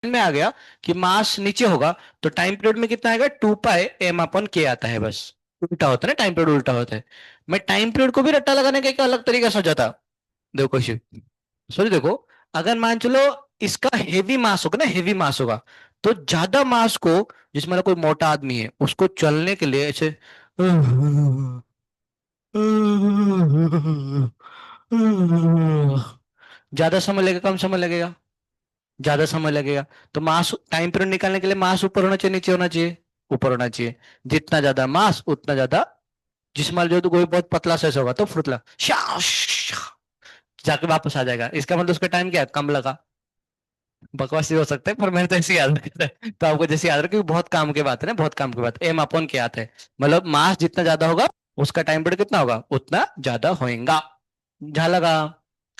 में आ गया कि मास नीचे होगा, तो टाइम पीरियड में कितना आएगा, 2 पाई m/k आता है बस। उल्टा होता है ना, टाइम पीरियड उल्टा होता है। मैं टाइम पीरियड को भी रट्टा लगाने का एक अलग तरीका सोचा था। देखो शिव, सॉरी देखो, अगर मान चलो इसका हेवी मास होगा ना, हेवी मास होगा, तो ज्यादा मास को, जिसमें मतलब कोई मोटा आदमी है उसको चलने के लिए ऐसे ज्यादा समय लगेगा, कम समय लगेगा, ज्यादा समय लगेगा। तो मास, टाइम पीरियड निकालने के लिए मास ऊपर होना चाहिए नीचे होना चाहिए, ऊपर होना चाहिए। जितना ज्यादा मास उतना ज्यादा, जिसमें जो तो कोई बहुत पतला सा ऐसा होगा तो फुतला जाके वापस आ जाएगा, इसका मतलब उसका टाइम क्या है, कम लगा। बकवास ही हो सकता है पर मैंने तो ऐसे याद रखा है, तो आपको जैसे याद रखो कि बहुत काम की बात है ना, बहुत काम की बात, m/k क्या आता है, मतलब मास जितना ज्यादा होगा उसका टाइम पीरियड कितना होगा, उतना ज्यादा होएगा। जहां लगा।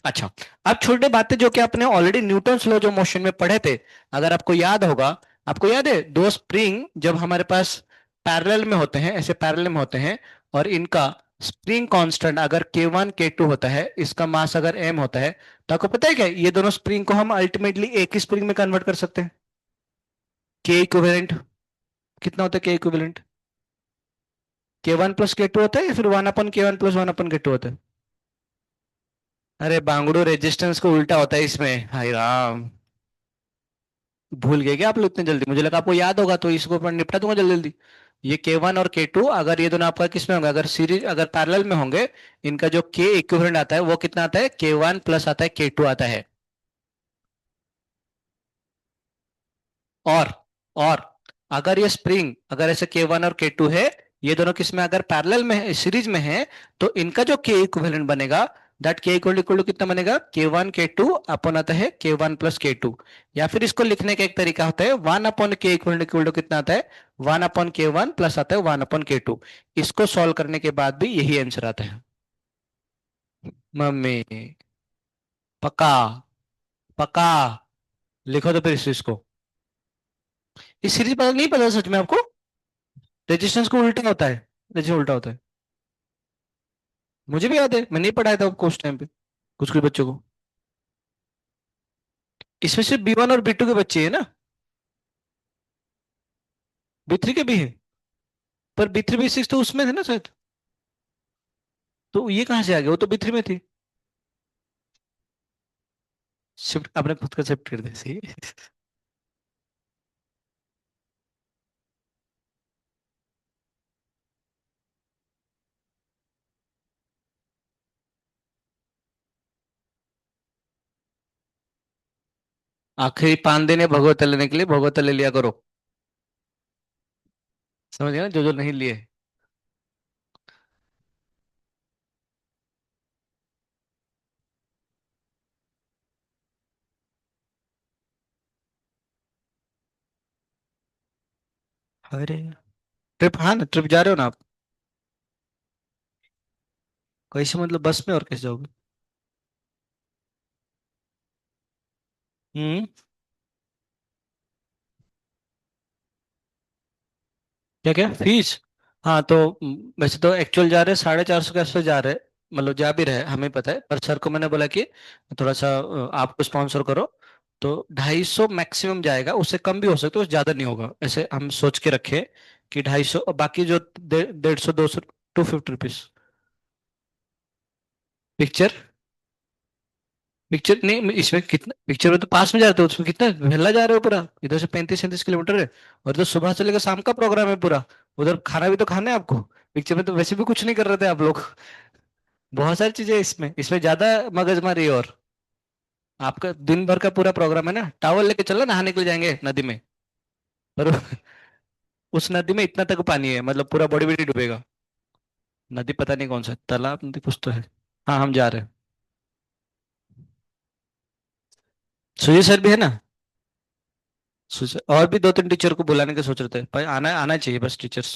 अच्छा, अब छोटे बातें जो कि आपने ऑलरेडी न्यूटन्स लॉ जो मोशन में पढ़े थे, अगर आपको याद होगा, आपको याद है दो स्प्रिंग जब हमारे पास पैरेलल में होते हैं, ऐसे पैरेलल में होते हैं, और इनका स्प्रिंग कांस्टेंट अगर k1 k2 होता है, इसका मास अगर m होता है, तो आपको पता है क्या, ये दोनों स्प्रिंग को हम अल्टीमेटली एक ही स्प्रिंग में कन्वर्ट कर सकते हैं। के इक्विवेलेंट कितना होता है, के इक्विवेलेंट k1 + k2 होता है, या फिर 1/k1 + 1/k2 होता है। अरे बांगड़ू, रेजिस्टेंस को उल्टा होता है इसमें, हाय राम। भूल गए क्या आप लोग इतने जल्दी, मुझे लगा आपको याद होगा तो इसको पर निपटा दूंगा जल्दी जल्दी। ये k1 और k2 अगर ये दोनों आपका किस में होंगे, अगर सीरीज अगर पैरेलल में होंगे, इनका जो के इक्विवेलेंट आता है वो कितना आता है, k1 प्लस आता है k2 आता है। और और अगर ये स्प्रिंग, अगर ऐसे k1 और k2 है, ये दोनों किस में अगर पैरेलल में है, सीरीज में है, तो इनका जो के इक्विवेलेंट बनेगा, दैट के इक्वल टू कितना बनेगा, k1 k2 अपन आता है k1 + k2। या फिर इसको लिखने का एक तरीका होता है 1/k इक्वल टू कितना आता है, 1/k1 प्लस आता है 1/k2। इसको सॉल्व करने के बाद भी यही आंसर आता है। मम्मी, पक्का, पक्का, लिखो तो फिर इस चीज को। इस सीरीज पता नहीं, पता सच में आपको, रेजिस्टेंस को उल्टा होता है, रेजिस्टेंस उल्टा होता है। मुझे भी याद है, मैंने ही पढ़ाया था आपको उस टाइम पे, कुछ कुछ बच्चों को। इसमें सिर्फ B1 और B2 के बच्चे हैं ना, B3 के भी हैं, पर B3 B6 तो उसमें थे ना शायद। तो ये कहाँ से आ गया, वो तो B3 में थी। शिफ्ट आपने खुद का शिफ्ट कर दिया, सही है। आखिरी 5 दिन है भगवत लेने के लिए, भगवत ले लिया करो। समझ गए ना, जो जो नहीं लिए। अरे ट्रिप, हाँ ना, ट्रिप जा रहे हो ना आप, कैसे मतलब बस में, और कैसे जाओगे। हम्म। क्या क्या फीस। हाँ तो वैसे तो एक्चुअल जा रहे 450 के आसपास जा रहे, मतलब जा भी रहे हमें पता है, पर सर को मैंने बोला कि थोड़ा सा आपको स्पॉन्सर करो, तो 250 मैक्सिमम जाएगा, उससे कम भी हो सकता है, उससे ज्यादा नहीं होगा, ऐसे हम सोच के रखे कि 250, और बाकी जो 150 200 250 रुपीज। पिक्चर, पिक्चर नहीं इसमें कितना, पिक्चर में तो पास में जाते हो, उसमें कितना वेला जा रहे हो पूरा, इधर से 35 37 किलोमीटर है, और इधर सुबह से लेकर शाम का प्रोग्राम है पूरा, उधर खाना भी तो खाना है आपको। पिक्चर में तो वैसे भी कुछ नहीं कर रहे थे आप लोग। बहुत सारी चीजें हैं इसमें, इसमें ज्यादा मगजमारी है। और आपका दिन भर का पूरा प्रोग्राम है ना, टावल लेके चलो नहाने के लिए जाएंगे नदी में, पर उस नदी में इतना तक पानी है, मतलब पूरा बॉडी बॉडी डूबेगा। नदी पता नहीं कौन सा है, तालाब नदी कुछ तो है। हाँ हम जा रहे हैं। सुजी सर भी है ना, और भी 2 3 टीचर को बुलाने के सोच रहे थे, भाई आना आना चाहिए बस टीचर्स।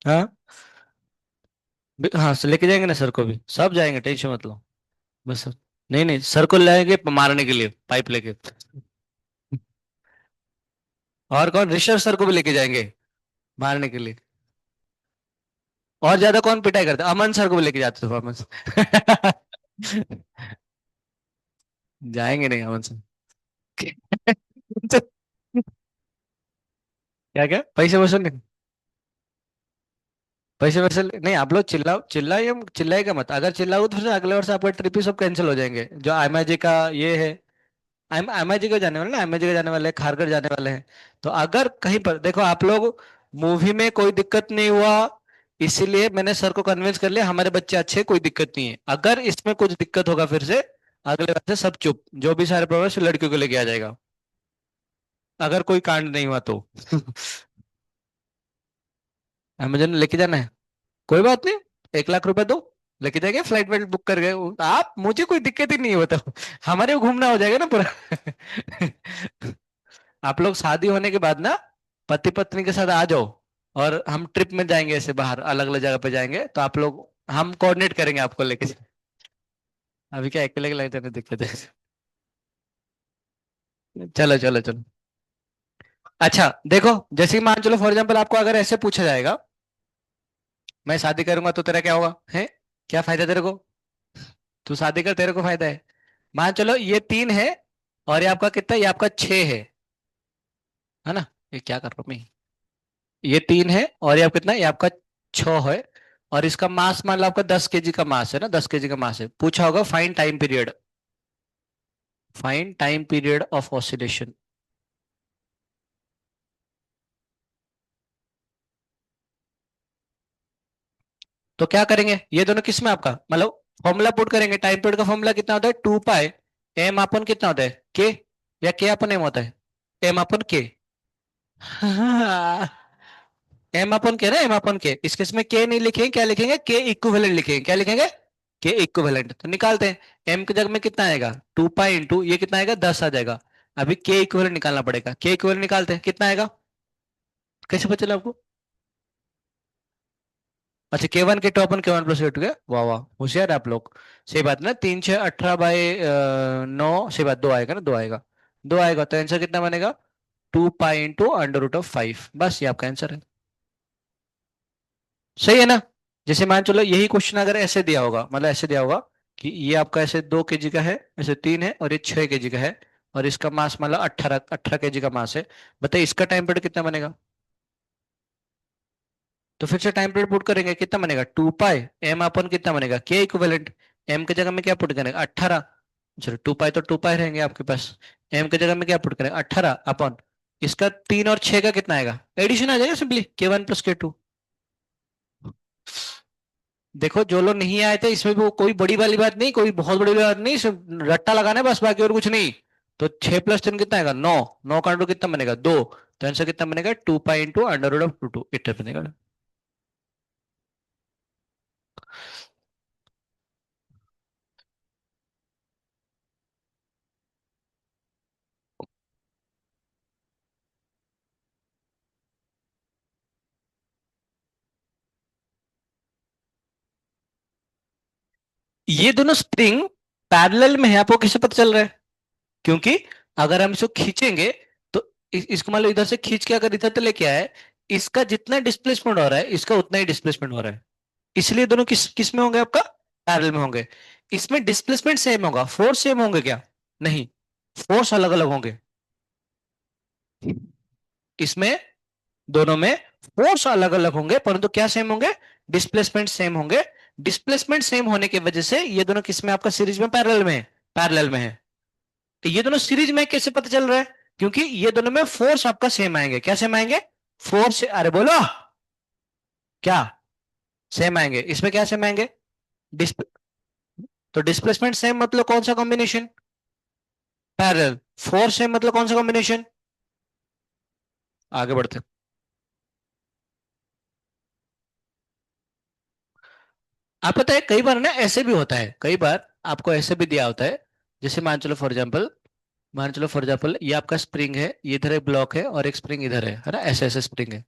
हाँ, हाँ लेके जाएंगे ना सर को भी, सब जाएंगे, टेंशन मत लो। बस, नहीं नहीं सर को लाएंगे मारने के लिए पाइप लेके। और कौन, ऋषभ सर को भी लेके जाएंगे मारने के लिए। और ज्यादा कौन पिटाई करता, अमन सर को भी लेके जाते थे, अमन सर। जाएंगे नहीं अमन सर। क्या क्या पैसे वसूल? पैसे वैसे नहीं, आप लोग चिल्लाइए, चिल्लाएगा मत। अगर चिल्लाओ तो फिर अगले वर्ष आपका ट्रिप ही सब कैंसिल हो जाएंगे। जो एमआईजी का ये है, एमआईजी को जाने वाले ना, एमआईजी को जाने वाले हैं, खारगर जाने वाले हैं। तो अगर कहीं पर देखो आप लोग, मूवी में कोई दिक्कत नहीं हुआ, इसीलिए मैंने सर को कन्विंस कर लिया हमारे बच्चे अच्छे हैं, कोई दिक्कत नहीं है। अगर इसमें कुछ दिक्कत होगा फिर से, अगले बार से सब चुप, जो भी सारे प्रॉब्लम लड़कियों को लेके आ जाएगा, अगर कोई कांड नहीं हुआ तो। अमेजन लेके जाना है, कोई बात नहीं, 1 लाख रुपए दो, लेके जाएंगे, फ्लाइट वेट बुक कर गए आप, मुझे कोई दिक्कत ही नहीं होता। हमारे को घूमना हो जाएगा ना पूरा। आप लोग शादी होने के बाद ना पति पत्नी के साथ आ जाओ, और हम ट्रिप में जाएंगे, ऐसे बाहर अलग अलग जगह पे जाएंगे, तो आप लोग, हम कोऑर्डिनेट करेंगे आपको लेके। अभी क्या अकेले के लगते नहीं, दिक्कत है। चलो चलो चलो। अच्छा देखो, जैसे कि मान चलो फॉर एग्जाम्पल आपको अगर ऐसे पूछा जाएगा, मैं शादी करूंगा तो तेरा क्या होगा है, क्या फायदा तेरे को, तू शादी कर तेरे को फायदा है। मान चलो ये 3 है, और ये आपका कितना, ये आपका 6 है ना, ये क्या कर रहा हूँ मैं, ये 3 है और ये आपका कितना, ये आपका 6 है, और इसका मास मान लो आपका 10 केजी का मास है ना, 10 केजी का मास है, पूछा होगा find time period, find time period of oscillation. तो क्या करेंगे, ये दोनों किस में आपका मतलब फॉर्मूला पुट करेंगे, टाइम पीरियड का फॉर्मूला कितना होता है, 2 पाई एम अपन कितना होता है के, या के अपन एम होता है, एम अपन के। एम अपन के ना, एम अपन के, इस केस में के नहीं लिखेंगे, क्या लिखेंगे, के इक्विवेलेंट लिखेंगे, क्या लिखेंगे, के इक्विवेलेंट। तो निकालते हैं, एम की जगह में कितना आएगा, 2 पाई इंटू ये कितना आएगा, 10 आ जाएगा। अभी के इक्विवेलेंट निकालना पड़ेगा, के इक्विवेलेंट निकालते हैं, कितना आएगा, कैसे पता चला आपको। अच्छा के 1 के 2 अपन के 1 + 8 गया, वाह वाह होशियार है आप लोग। सही बात ना, 3 6 18/9, सही बात, 2 आएगा ना, 2 आएगा, 2 आएगा, तो आंसर कितना बनेगा, 2 पाई इंटू √5, बस ये आपका आंसर है। सही है ना। जैसे मान चलो यही क्वेश्चन अगर ऐसे दिया होगा, मतलब ऐसे दिया होगा कि ये आपका ऐसे 2 केजी का है, ऐसे 3 है, और ये 6 केजी का है, और इसका मास मतलब 18 केजी का मास है, बताइए इसका टाइम पीरियड कितना बनेगा। तो फिर से टाइम पीरियड पुट करेंगे, कितना बनेगा, 2 पाई एम अपन कितना बनेगा, के इक्विवेलेंट, एम की जगह में क्या पुट करेंगे, 18। चलो 2 पाई तो 2 पाई रहेंगे आपके पास, एम की जगह में क्या पुट करेंगे, 18 अपन, इसका 3 और 6 का कितना आएगा, एडिशन आ जाएगा सिंपली, के 1 + के 2। देखो जो लोग नहीं आए थे इसमें भी वो कोई बड़ी वाली बात नहीं, कोई बहुत बड़ी बात नहीं, सिर्फ रट्टा लगाना है बस, बाकी और कुछ नहीं। तो 6 + 3 कितना आएगा, 9, 9 का अंडर कितना बनेगा, 2, तो आंसर कितना बनेगा, 2 पाई इंटू √2 इतना बनेगा। ये दोनों स्प्रिंग पैरेलल में है, आपको कैसे पता चल रहा है, क्योंकि अगर हम इसको खींचेंगे, तो इसको मान लो इधर से खींच के अगर इधर तक लेके आए, इसका जितना डिस्प्लेसमेंट हो रहा है इसका उतना ही डिस्प्लेसमेंट हो रहा है, इसलिए दोनों किस किस में होंगे आपका, पैरेलल में होंगे। इसमें डिस्प्लेसमेंट सेम होगा, फोर्स सेम होंगे क्या, नहीं, फोर्स अलग अलग होंगे। इसमें दोनों में फोर्स अलग अलग होंगे, परंतु क्या सेम होंगे, डिस्प्लेसमेंट सेम होंगे। डिस्प्लेसमेंट सेम होने की वजह से ये दोनों किस में आपका सीरीज में पैरेलल में है, पैरेलल में है। तो ये दोनों सीरीज में कैसे पता चल रहा है, क्योंकि ये दोनों में फोर्स आपका सेम आएंगे, क्या सेम आएंगे, फोर्स, अरे बोलो, क्या सेम आएंगे, इसमें क्या सेम आएंगे, डिस्प, तो डिस्प्लेसमेंट सेम मतलब कौन सा कॉम्बिनेशन, पैरेलल, फोर्स सेम मतलब कौन सा कॉम्बिनेशन। आगे बढ़ते हैं। आप पता है कई बार ना ऐसे भी होता है, कई बार आपको ऐसे भी दिया होता है, जैसे मान चलो फॉर एग्जाम्पल ये आपका स्प्रिंग है, ये इधर एक ब्लॉक है और एक स्प्रिंग इधर है ना, ऐसे ऐसे स्प्रिंग है,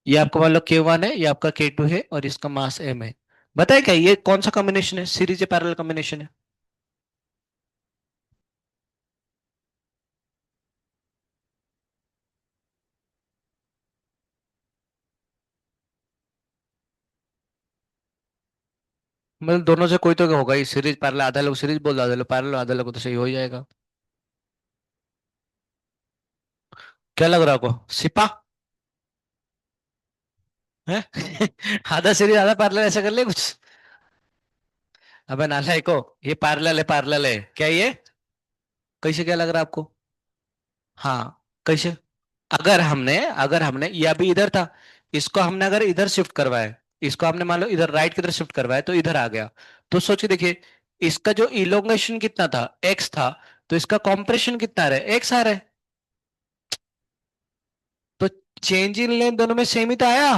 ये आपका मान लो के 1 है, ये आपका के 2 है, और इसका मास एम है। बताए क्या ये कौन सा कॉम्बिनेशन है, सीरीज या पैरेलल कॉम्बिनेशन है। मतलब दोनों से कोई तो होगा ही, सीरीज पैरेलल, आधा लोग सीरीज बोल, आधा लोग पैरेलल, आधा लोग तो सही हो ही जाएगा। क्या लग रहा है आपको, सिपा है? आधा सीरीज आधा पैरेलल ऐसा कर ले कुछ। अबे नालायको, ये पैरेलल है क्या ये? कैसे, क्या लग रहा है आपको? हाँ कैसे? अगर हमने ये अभी इधर था, इसको हमने अगर इधर शिफ्ट करवाया, इसको हमने मान लो इधर राइट की तरफ शिफ्ट करवाया तो इधर आ गया। तो सोच के देखिए, इसका जो इलोंगेशन कितना था, एक्स था, तो इसका कॉम्प्रेशन कितना आ रहा है, एक्स आ रहा है। तो चेंज इन लेंथ दोनों में सेम ही तो आया,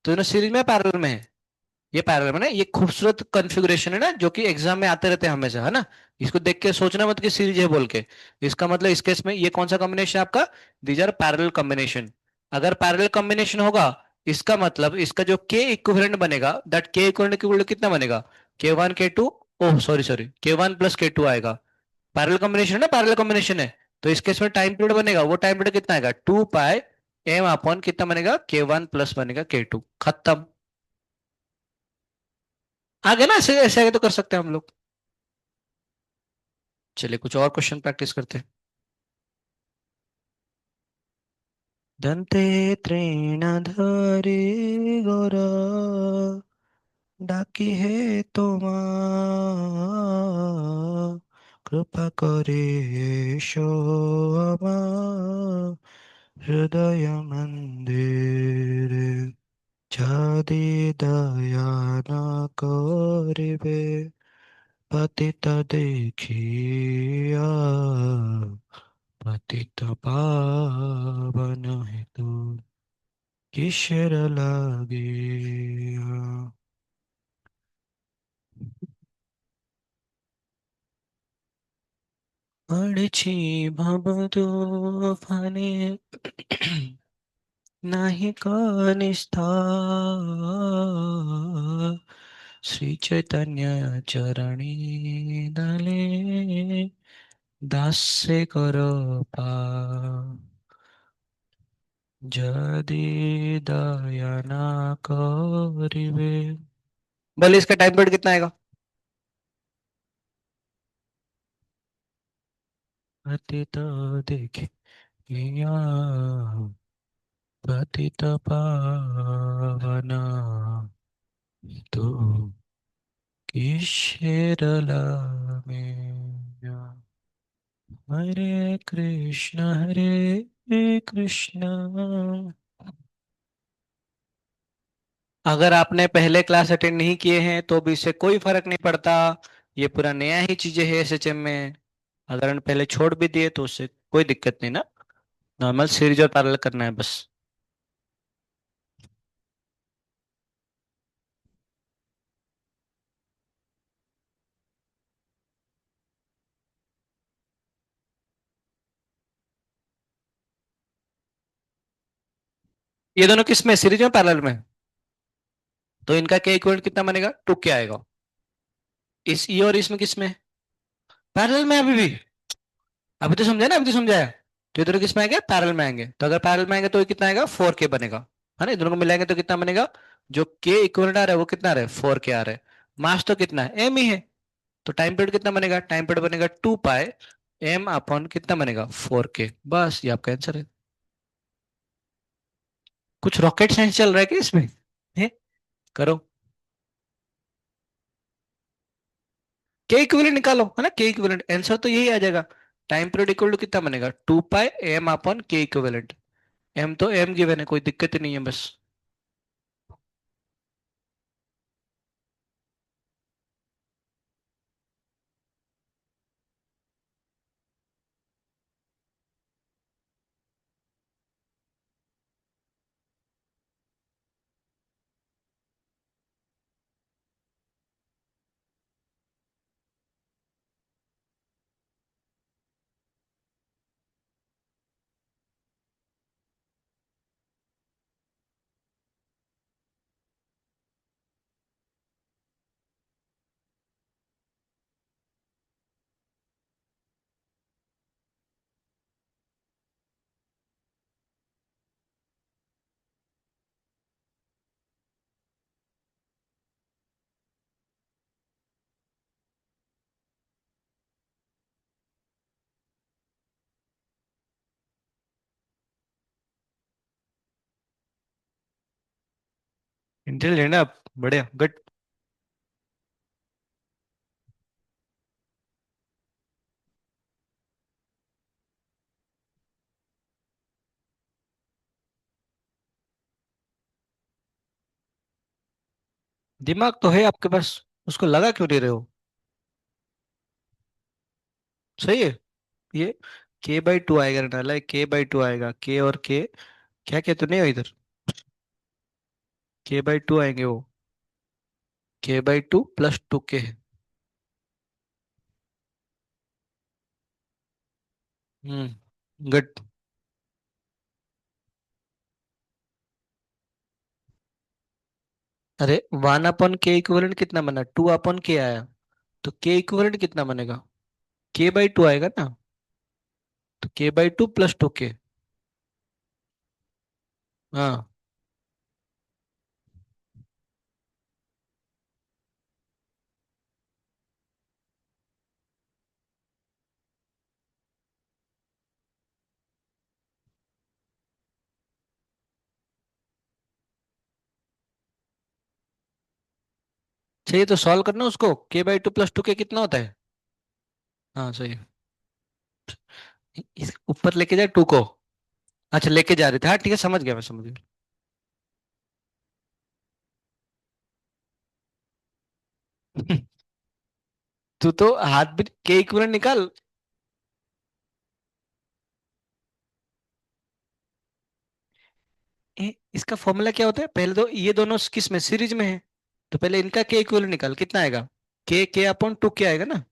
तो दोनों सीरीज में पैरेलल में है। ये पैरेलल में ना, ये खूबसूरत कॉन्फ़िगरेशन है ना, जो कि एग्जाम में आते रहते हैं हमेशा, है ना। इसको देख के सोचना मत कि सीरीज है बोल के। इसका मतलब इस केस में ये कौन सा कॉम्बिनेशन है आपका? These are parallel combination. अगर पैरेलल कॉम्बिनेशन होगा, इसका मतलब इसका जो के इक्विवेलेंट बनेगा, दैट के इक्विवेलेंट कितना बनेगा? के 1 के 2, ओह सॉरी सॉरी, के 1 + के 2 आएगा। पैरेलल कॉम्बिनेशन है ना, पैरेलल कॉम्बिनेशन है। तो इस केस में टाइम पीरियड बनेगा, वो टाइम पीरियड कितना आएगा? 2 पाई m अपॉन कितना बनेगा? के 1 प्लस बनेगा के 2, खत्म। आगे ना, ऐसे ऐसे आगे तो कर सकते हैं हम लोग। चलिए कुछ और क्वेश्चन प्रैक्टिस करते हैं। दंते तृणधारी गोरा, डाकी है তোমার, কৃপা করে এসো আমার হৃদয় মন্দিরে, যদি দয়া না করিবে পতিত দেখিয়া, পতিত পাবন হেতু কিসের লাগিয়া। পড়ছি ভব তুফানে, নাহি ক নিস্তার, শ্রী চৈতন্য চরণী দলে দাস্যে কর পা, যদি दया ना करिबे। बोलिए इसका टाइम पीरियड कितना आएगा? पतित देखिया, पतित पावन तो किशोर लागे। हरे कृष्ण। अगर आपने पहले क्लास अटेंड नहीं किए हैं तो भी इससे कोई फर्क नहीं पड़ता। ये पूरा नया ही चीजें है एसएचएम में। अगर हमने पहले छोड़ भी दिए तो उससे कोई दिक्कत नहीं ना। नॉर्मल सीरीज और पैरेलल करना है बस। ये दोनों किस में, सीरीज में पैरेलल में? तो इनका के इक्विवेलेंट कितना बनेगा? 2 के आएगा। इस ई और इसमें किस में? पैरेलल में अभी भी। अभी तो समझा ना, अभी तो समझाया। तो ये दोनों किस में आएंगे? पैरेलल में आएंगे। तो अगर पैरेलल में आएंगे तो ये कितना आएगा? 4 के बनेगा। है ना, ये दोनों को मिलाएंगे तो कितना बनेगा? जो के इक्विवेलेंट आ रहा है वो कितना आ रहा है? 4 के आ रहा है। मास तो कितना है? एम ही है। तो टाइम पीरियड कितना बनेगा? टाइम पीरियड बनेगा 2 पाई m अपॉन कितना बनेगा? 4 के। बस ये आपका आंसर है। कुछ रॉकेट साइंस चल रहा है क्या इसमें? है? करो। के इक्विवेलेंट निकालो, है ना, के इक्विवेलेंट आंसर तो यही आ जाएगा। टाइम पीरियड इक्वल टू कितना बनेगा? 2 पाई m अपॉन के इक्विवेलेंट। एम तो एम गिवन है, कोई दिक्कत ही नहीं है बस। इंटेलिजेंट है आप, बढ़िया, गुड। दिमाग तो है आपके पास, उसको लगा क्यों नहीं रहे हो? सही है ये। k/2 आएगा नाला, k/2 आएगा, k और k, क्या क्या तो नहीं हो इधर, k/2 आएंगे वो, k/2 +2k। गुड। अरे 1/k इक्विवेलेंट कितना बना, 2/k आया, तो k इक्विवेलेंट कितना बनेगा, k/2 आएगा ना, तो k/2 +2k। हाँ, चाहिए तो सॉल्व करना उसको, k/2 +2k कितना होता है। हाँ सही है। इस ऊपर लेके जाए 2 को। अच्छा लेके जा रहे थे, हाँ ठीक है, समझ गया, मैं समझ गया। तू तो हाथ भी के इक्विवेलेंट निकाल। इसका फॉर्मूला क्या होता है, पहले तो ये दोनों किस में, सीरीज में है, तो पहले इनका के इक्विवेलेंट निकाल, कितना आएगा, k/2k आएगा ना,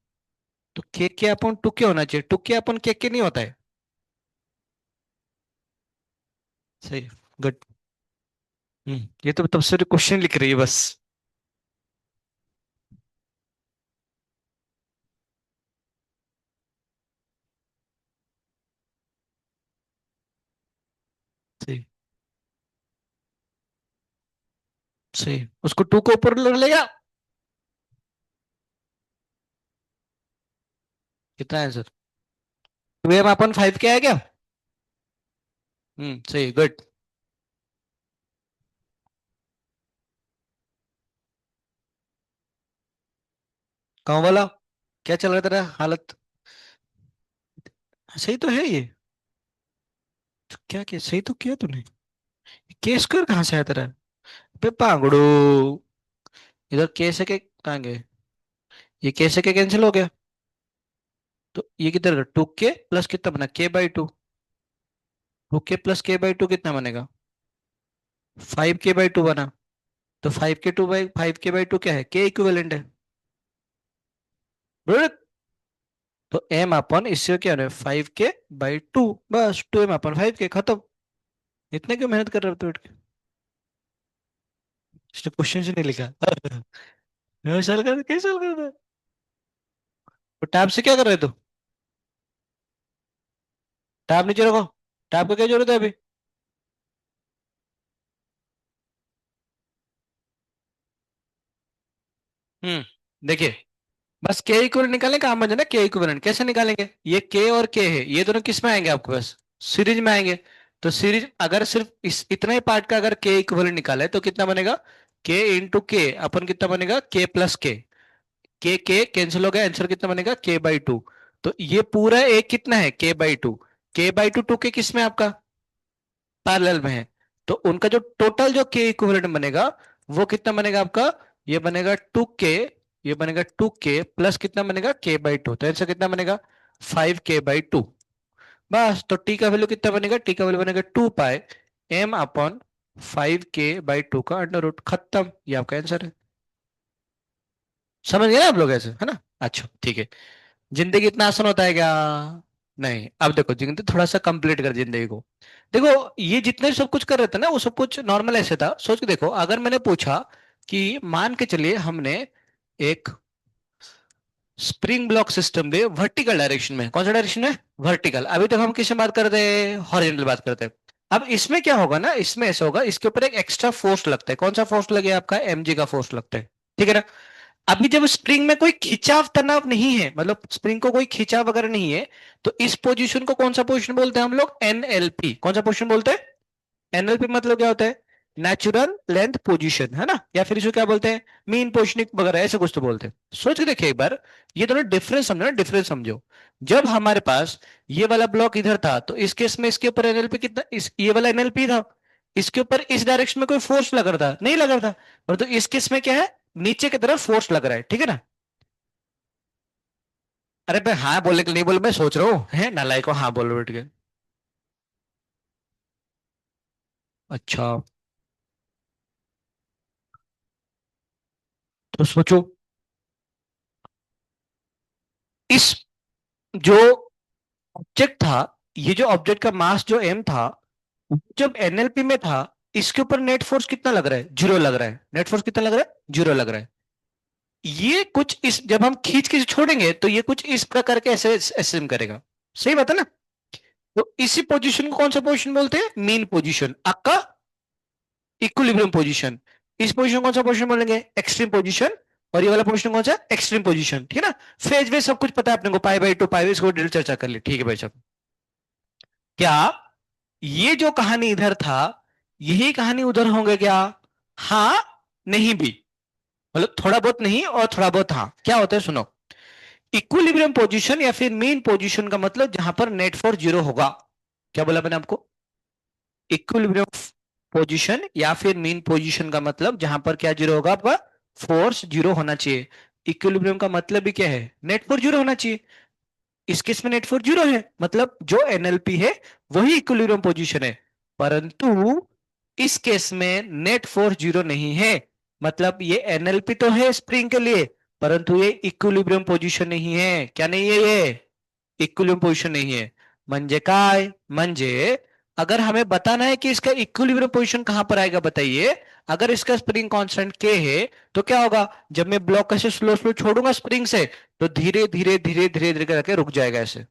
तो k/2k होना चाहिए, 2k/k नहीं होता है। सही, गुड। ये तो तब से क्वेश्चन लिख रही है बस। सही, सही, उसको 2 को ऊपर ले लेगा। कितना आंसर, 2m/5 क्या है क्या। सही, गुड। कहाँ वाला, क्या चल रहा है तेरा हालत। सही तो है ये, तो क्या क्या सही तो किया तूने, के स्क्वायर कहाँ से आया तेरा, बे पागड़ू, इधर के से के कहाँ गए, ये के से के कैंसिल हो गया, तो ये किधर, 2k प्लस कितना बना, k/2, 2k + k/2 कितना बनेगा, 5k/2 बना, तो 5k/2 क्या है, के इक्विवेलेंट है। बराबर? तो m/, इससे क्या है, 5k/2, बस 2m/5k, खत्म। इतने क्यों मेहनत कर रहे हो तो बैठ के, इसने क्वेश्चन से नहीं लिखा। सर कर कैसे सॉल्व करता है, तो टैब से क्या कर रहे हो, टैब नीचे रखो, टैब को क्या जरूरत है अभी। देखिए, बस के इक्विवेलेंट निकालने का, काम ना, के इक्विवेलेंट कैसे निकालेंगे, ये के और के है, ये दोनों किस में आएंगे आपके पास, सीरीज में आएंगे। तो सीरीज अगर सिर्फ इस इतना ही पार्ट का अगर के इक्विवेलेंट निकाले तो कितना बनेगा, k × k अपन कितना बनेगा, k + k, के कैंसिल हो गया, आंसर कितना बनेगा, k/2। तो ये पूरा एक कितना है, k/2, k/2 2k किस में आपका, पैरेलल में है, तो उनका जो टोटल जो के इक्विवेलेंट बनेगा, वो कितना बनेगा आपका, ये बनेगा 2k, ये बनेगा 2k प्लस कितना बनेगा, k/2, तो आंसर कितना बनेगा, 5k/2। बस, तो टी का वैल्यू कितना बनेगा, टी का वैल्यू बनेगा 2 पाई m/5k/2 का अंडर रूट, खत्म, ये आपका आंसर है। समझ गए ना आप लोग ऐसे, है ना। अच्छा ठीक है। जिंदगी इतना आसान होता है क्या, नहीं, अब देखो जिंदगी थोड़ा सा कंप्लीट कर जिंदगी को। देखो, ये जितने सब कुछ कर रहे थे ना, वो सब कुछ नॉर्मल ऐसे था, सोच के देखो, अगर मैंने पूछा कि मान के चलिए हमने एक स्प्रिंग ब्लॉक सिस्टम में वर्टिकल डायरेक्शन में, कौन सा डायरेक्शन में, वर्टिकल, अभी तक हम किसमें बात करते हैं, हॉरिजॉन्टल बात करते हैं। अब इसमें क्या होगा ना, इसमें ऐसा होगा, इसके ऊपर एक एक्स्ट्रा फोर्स लगता है, कौन सा फोर्स लगे आपका, mg का फोर्स लगता है, ठीक है ना। अभी जब स्प्रिंग में कोई खिंचाव तनाव नहीं है, मतलब स्प्रिंग को कोई खिंचाव वगैरह नहीं है, तो इस पोजीशन को कौन सा पोजीशन बोलते हैं हम लोग, एनएलपी, कौन सा पोजीशन बोलते हैं, एनएलपी मतलब क्या होता है, नेचुरल लेंथ पोजीशन, है ना, या फिर इसको क्या बोलते हैं, मीन पोजिशनिंग वगैरह, ऐसे कुछ तो बोलते हैं। सोच के देखिए एक बार, ये दोनों डिफरेंस समझो ना, डिफरेंस समझो। जब हमारे पास ये वाला ब्लॉक इधर था, तो इस केस में इसके ऊपर एनएलपी कितना, इस ये वाला एनएलपी था, इसके ऊपर इस डायरेक्शन में कोई फोर्स लग रहा था, नहीं लग रहा था। और तो इस केस में क्या है, नीचे की तरफ फोर्स लग रहा है, ठीक है ना। अरे मैं हाँ बोलने के लिए नहीं बोल, मैं सोच रहा हूँ, है नालायक को, हाँ बोलो बैठ के। अच्छा, तो सोचो, इस जो ऑब्जेक्ट था, ये जो ऑब्जेक्ट का मास जो एम था, जब एनएलपी में था, इसके ऊपर नेट फोर्स कितना लग रहा है, जीरो लग रहा है। नेट फोर्स कितना लग रहा है, जीरो लग रहा है। ये कुछ इस, जब हम खींच के छोड़ेंगे तो ये कुछ इस प्रकार के ऐसे एसएम करेगा। सही बात है ना। तो इसी पोजीशन को कौन सा पोजीशन बोलते हैं, मीन पोजीशन, आपका इक्विलिब्रियम पोजीशन। इस पोजीशन कौन सा पोजीशन बोलेंगे, एक्सट्रीम पोजीशन। और ये वाला पोजीशन कौन सा, एक्सट्रीम पोजीशन, ठीक है ना। फेज वे सब कुछ पता है अपने को, pi by two, pi by, इसको डिटेल चर्चा कर ली, ठीक है भाई साहब। क्या ये जो कहानी इधर था, यही कहानी उधर होंगे क्या, हाँ, नहीं भी, मतलब थोड़ा बहुत नहीं और थोड़ा बहुत हाँ। क्या होता है सुनो, इक्विलिब्रियम पोजीशन या फिर मीन पोजीशन का मतलब जहां पर नेट फोर्स जीरो होगा। क्या बोला मैंने आपको, इक्विलिब्रियम पोजीशन या फिर मीन पोजीशन का मतलब जहां पर क्या जीरो होगा, आपका फोर्स जीरो होना चाहिए। इक्विलिब्रियम का मतलब भी क्या है, नेट फोर्स जीरो होना चाहिए। इस केस में नेट फोर्स जीरो है, मतलब जो एनएलपी है वही इक्विलिब्रियम पोजीशन है। परंतु इस केस में नेट फोर्स जीरो नहीं है, मतलब ये एनएलपी तो है स्प्रिंग के लिए, परंतु ये इक्विलिब्रियम पोजीशन नहीं है। क्या नहीं है ये, इक्विलिब्रियम पोजीशन नहीं है। म्हणजे काय, म्हणजे अगर हमें बताना है कि इसका इक्विलिब्रियम पोजीशन कहां पर आएगा, बताइए। अगर इसका स्प्रिंग कांस्टेंट के है, तो क्या होगा, जब मैं ब्लॉक ऐसे स्लो स्लो छोड़ूंगा स्प्रिंग से, तो धीरे धीरे धीरे धीरे धीरे करके रुक जाएगा ऐसे,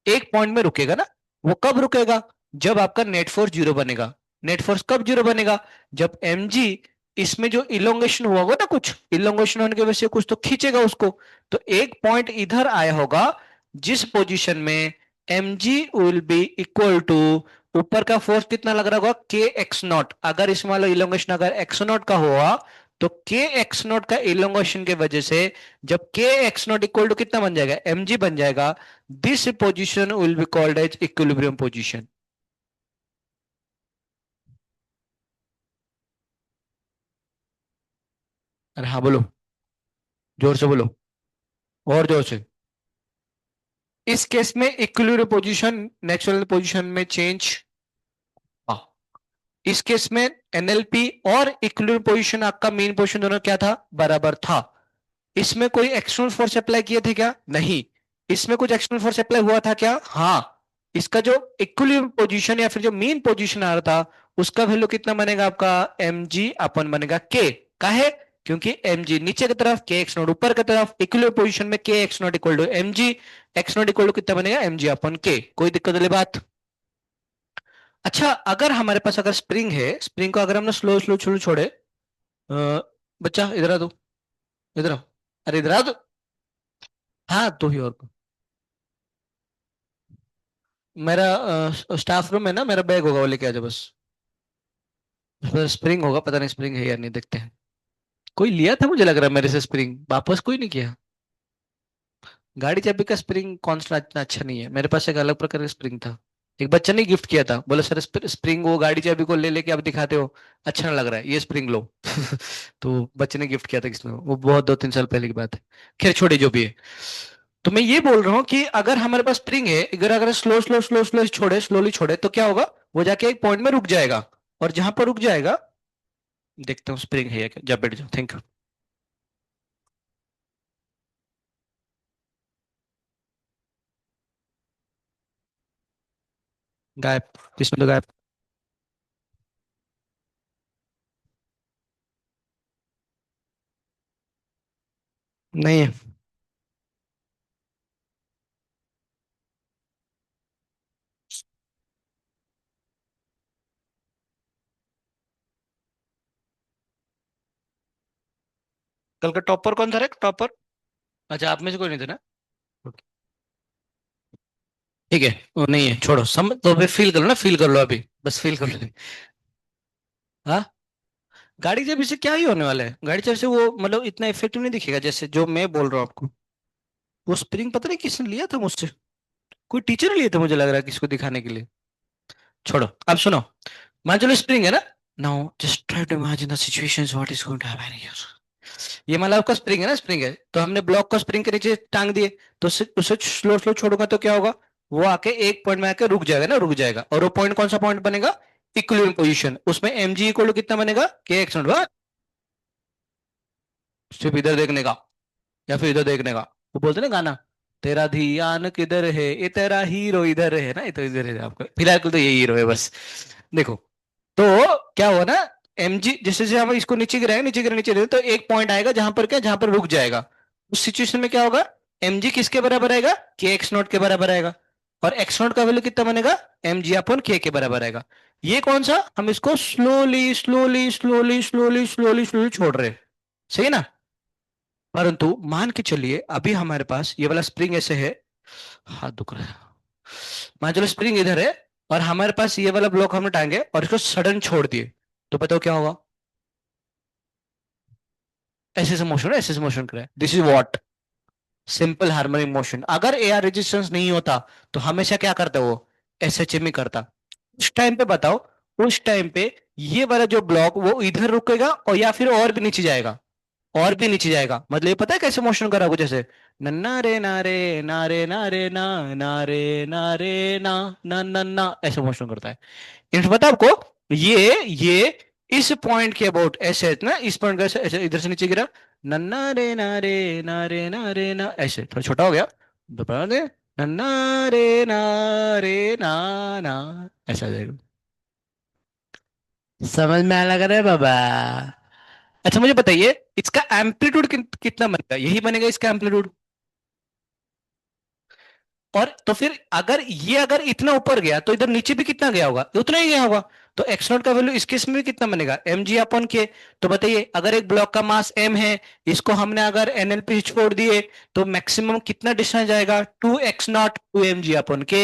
एक पॉइंट में रुकेगा ना। वो कब रुकेगा, जब आपका नेट फोर्स जीरो बनेगा। नेट फोर्स कब जीरो बनेगा, जब mg, इसमें जो इलोंगेशन हुआ होगा ना, कुछ इलोंगेशन होने की वजह से कुछ तो खींचेगा उसको। तो एक पॉइंट इधर आया होगा, जिस पोजीशन में mg will be equal to, ऊपर का फोर्स कितना लग रहा होगा, के एक्स नॉट। अगर इसमें वाला इलोंगेशन अगर एक्स नॉट का हुआ, तो के एक्स नॉट का इलोंगेशन के वजह से, जब के एक्स नॉट इक्वल टू कितना बन जाएगा, mg बन जाएगा। This position will be called as equilibrium position. अरे हाँ बोलो, जोर से बोलो, और जोर से। इस केस में इक्विलिब्रियम पोजीशन नेचुरल पोजीशन में चेंज, हाँ। इस केस में एनएलपी और इक्विलिब्रियम पोजीशन, आपका मेन पोजीशन दोनों क्या था, बराबर था। इसमें कोई एक्सटर्नल फोर्स अप्लाई किए थे क्या, नहीं। इसमें कुछ एक्सटर्नल फोर्स अप्लाई हुआ था क्या, हाँ। इसका जो इक्विलिब्रियम पोजीशन या फिर जो मीन पोजीशन आ रहा था, उसका वैल्यू कितना बनेगा आपका, mg अपन बनेगा k। काहे, क्योंकि mg नीचे की तरफ, के एक्स नॉट ऊपर की तरफ, इक्विलिब्रियम पोजीशन में K X naught equal to mg, X naught equal to कितना बनेगा, mg अपन k। कोई दिक्कत वाली बात। अच्छा, अगर हमारे पास अगर स्प्रिंग है, स्प्रिंग को अगर हमने स्लो स्लो स्लो छोड़े, बच्चा इधर आ दो, इधर आओ, अरे इधर आ दो, हाँ तो ही और को। मेरा स्टाफ रूम है ना, मेरा बैग होगा, वो लेके आ जाओ बस। उसमें स्प्रिंग होगा, पता नहीं स्प्रिंग है या नहीं, देखते हैं। कोई लिया था मुझे लग रहा है मेरे से स्प्रिंग, वापस कोई नहीं किया। गाड़ी चाबी का स्प्रिंग कॉन्स्टेंट इतना अच्छा नहीं है, मेरे पास एक अलग प्रकार का स्प्रिंग था। एक बच्चा ने गिफ्ट किया था, बोला सर स्प्रिंग वो गाड़ी चाबी को ले लेके आप दिखाते हो, अच्छा नहीं लग रहा है, ये स्प्रिंग लो। तो बच्चे ने गिफ्ट किया था किसने, वो बहुत 2-3 साल पहले की बात है। खैर छोड़े, जो भी है। तो मैं ये बोल रहा हूँ कि अगर हमारे पास स्प्रिंग है, अगर अगर स्लो स्लो स्लो स्लो छोड़े, स्लोली छोड़े, तो क्या होगा, वो जाके एक पॉइंट में रुक जाएगा। और जहां पर रुक जाएगा, देखता हूँ स्प्रिंग है या क्या, जा बैठ जाओ, थैंक यू। गायब, किसमें तो गायब, नहीं है। कल का टॉपर कौन था रे, टॉपर। अच्छा, आप में से कोई नहीं थे ना। ठीक है, वो नहीं है, छोड़ो, सम तो अभी फील कर लो ना, फील कर लो अभी, बस फील कर लो। हाँ, गाड़ी जब इससे क्या ही होने वाला है, गाड़ी जब से वो मतलब इतना इफेक्टिव नहीं दिखेगा जैसे जो मैं बोल रहा हूँ आपको। वो स्प्रिंग पता नहीं किसने लिया था मुझसे, कोई टीचर ने लिया था मुझे लग रहा है किसको दिखाने के लिए। छोड़ो, अब सुनो। मान चलो स्प्रिंग है ना। Now just try to imagine the situations what is going to happen here. ये मतलब आपका स्प्रिंग है ना, स्प्रिंग है तो हमने ब्लॉक को स्प्रिंग के नीचे टांग दिए, तो उसे उसे स्लो स्लो छोड़ूंगा तो क्या होगा, वो आके एक पॉइंट में आके रुक जाएगा ना, रुक जाएगा। और वो पॉइंट कौन सा पॉइंट बनेगा, इक्विलिब्रियम पोजीशन। उसमें एम जी इक्वल टू कितना बनेगा, के एक्स नॉट। सिर्फ इधर देखने का या फिर इधर देखने का। वो बोलते ना गाना, तेरा ध्यान किधर है ये तेरा हीरो इधर है ना, ये तो इधर है आपका फिलहाल तो यही हीरो है बस। देखो, तो क्या हुआ ना, एम जी जैसे जैसे हम इसको नीचे गिराएंगे, नीचे गिरा नीचे गिरा, तो एक पॉइंट आएगा जहां पर क्या, जहां पर रुक जाएगा। उस सिचुएशन में क्या होगा, एम जी किसके बराबर आएगा, के एक्स नॉट के बराबर आएगा। और एक्स नॉट का वैल्यू कितना बनेगा, एम जी अपन के बराबर आएगा। ये कौन सा, हम इसको slowly slowly slowly slowly slowly slowly छोड़ रहे हैं, सही है ना। परंतु मान के चलिए अभी हमारे पास ये वाला स्प्रिंग ऐसे है, हाथ दुख रहा है। मान चलो स्प्रिंग इधर है, और हमारे पास ये वाला ब्लॉक हमने टांगे और इसको सडन छोड़ दिए, तो बताओ क्या होगा। ऐसे से मोशन, ऐसे से मोशन करे, this is what, simple harmonic motion. अगर एआर रेजिस्टेंस नहीं होता तो हमेशा क्या करता वो, एसएचएम ही करता। उस टाइम पे बताओ, उस टाइम पे ये वाला जो ब्लॉक वो इधर रुकेगा और या फिर और भी नीचे जाएगा, और भी नीचे जाएगा। मतलब ये पता है कैसे मोशन करा कुछ ऐसे, नन्ना रे नारे नारे नारे ना नारे नारे ना ना ना ना, ऐसे मोशन करता है। इन्हें पता है आपको, ये इस पॉइंट के अबाउट ऐसे है ना, इस पॉइंट का ऐसे ऐसे इधर से नीचे गिरा, नन्ना रे नारे नारे नारे ना, ऐसे थोड़ा छोटा हो गया, दोबारा दे, नन्ना रे नारे ना ना, ऐसा आ जाएगा। समझ में आने लगा रे बाबा। अच्छा मुझे बताइए, इसका एम्पलीट्यूड कितना बनेगा, यही बनेगा इसका एम्पलीट्यूड। और तो फिर अगर ये अगर इतना ऊपर गया तो इधर नीचे भी कितना गया होगा, उतना ही गया होगा। तो एक्स नॉट का वैल्यू इस केस में भी कितना बनेगा, एम जी अपॉन के। तो बताइए अगर एक ब्लॉक का मास एम है, इसको हमने अगर एनएलपी से छोड़ दिए, तो मैक्सिमम कितना डिस्टेंस जाएगा, 2x0 2 mg अपॉन के।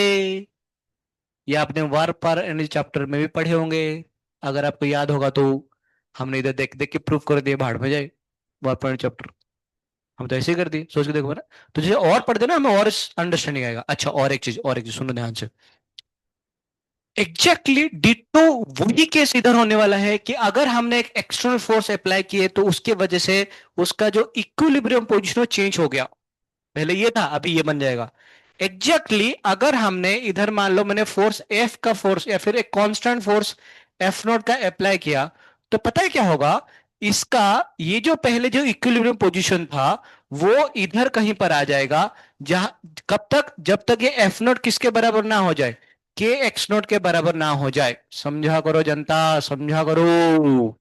ये आपने वार पर एनर्जी चैप्टर में भी पढ़े होंगे, अगर आपको याद होगा तो। हमने इधर देख देख के प्रूव कर दिए, भाड़ में जाए वार पर चैप्टर। हम तो ऐसे ही कर दिए, सोच के देखो ना। तो जैसे और पढ़ते ना हमें और अंडरस्टैंडिंग आएगा। अच्छा और एक चीज, और एक चीज सुनो ध्यान से। एग्जैक्टली डिटो वही केस इधर होने वाला है कि अगर हमने एक एक्सटर्नल फोर्स अप्लाई किए तो उसके वजह से उसका जो इक्विलिब्रियम पोजीशन चेंज हो गया। पहले ये था, अभी ये बन जाएगा। एग्जैक्टली अगर हमने इधर मान लो मैंने फोर्स एफ का फोर्स या फिर एक कांस्टेंट फोर्स एफ नॉट का अप्लाई किया, तो पता है क्या होगा, इसका ये जो पहले जो इक्विलिब्रियम पोजीशन था वो इधर कहीं पर आ जाएगा। जहां, कब तक, जब तक ये एफ नॉट किसके बराबर ना हो जाए, के एक्स नॉट के बराबर ना हो जाए। समझा करो जनता, समझा करो।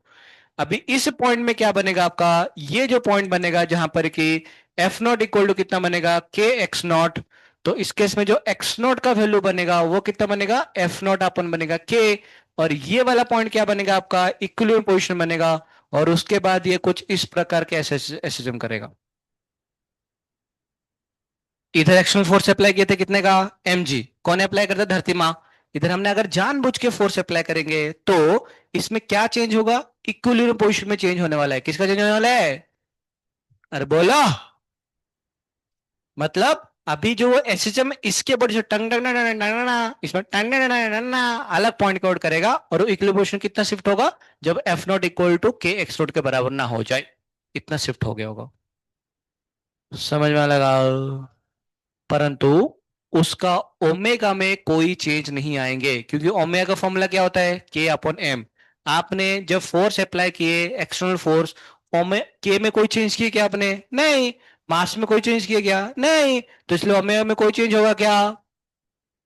अभी इस पॉइंट में क्या बनेगा आपका, ये जो पॉइंट बनेगा जहां पर कि एफ नॉट इक्वल टू कितना बनेगा, के एक्स नॉट। तो इस केस में जो एक्स नॉट का वैल्यू बनेगा वो कितना बनेगा, एफ नॉट अपन बनेगा के। और ये वाला पॉइंट क्या बनेगा आपका, इक्विलिब्रियम पोजीशन बनेगा। और उसके बाद ये कुछ इस प्रकार के एसएसएम करेगा। इधर एक्सटर्नल फोर्स अप्लाई किए थे कितने का, mg। कौन अप्लाई करता है, धरती माँ। इधर हमने अगर जानबूझ के फोर्स अप्लाई करेंगे तो इसमें क्या चेंज होगा, इक्विलिब्रियम पोजीशन में चेंज होने वाला है। किसका चेंज होने वाला है, अरे बोलो। मतलब अभी जो एसएचएम इसके ऊपर जो टंग टंग टंग टंग टंग टंग, इसमें टंग टंग टंग टंग टंग अलग पॉइंट कोड करेगा, और वो इक्विलिब्रियम पोजीशन कितना शिफ्ट होगा, जब एफ नॉट इक्वल टू के एक्स नॉट के बराबर ना हो जाए, इतना शिफ्ट हो गया होगा। समझ में लगा। परंतु उसका ओमेगा में कोई चेंज नहीं आएंगे, क्योंकि ओमेगा का फॉर्मूला क्या होता है, के अपॉन एम। आपने जब फोर्स अप्लाई किए एक्सटर्नल फोर्स, ओमे के में कोई चेंज किया क्या आपने, नहीं। मास में कोई चेंज किया क्या, नहीं। तो इसलिए ओमेगा में कोई चेंज होगा क्या,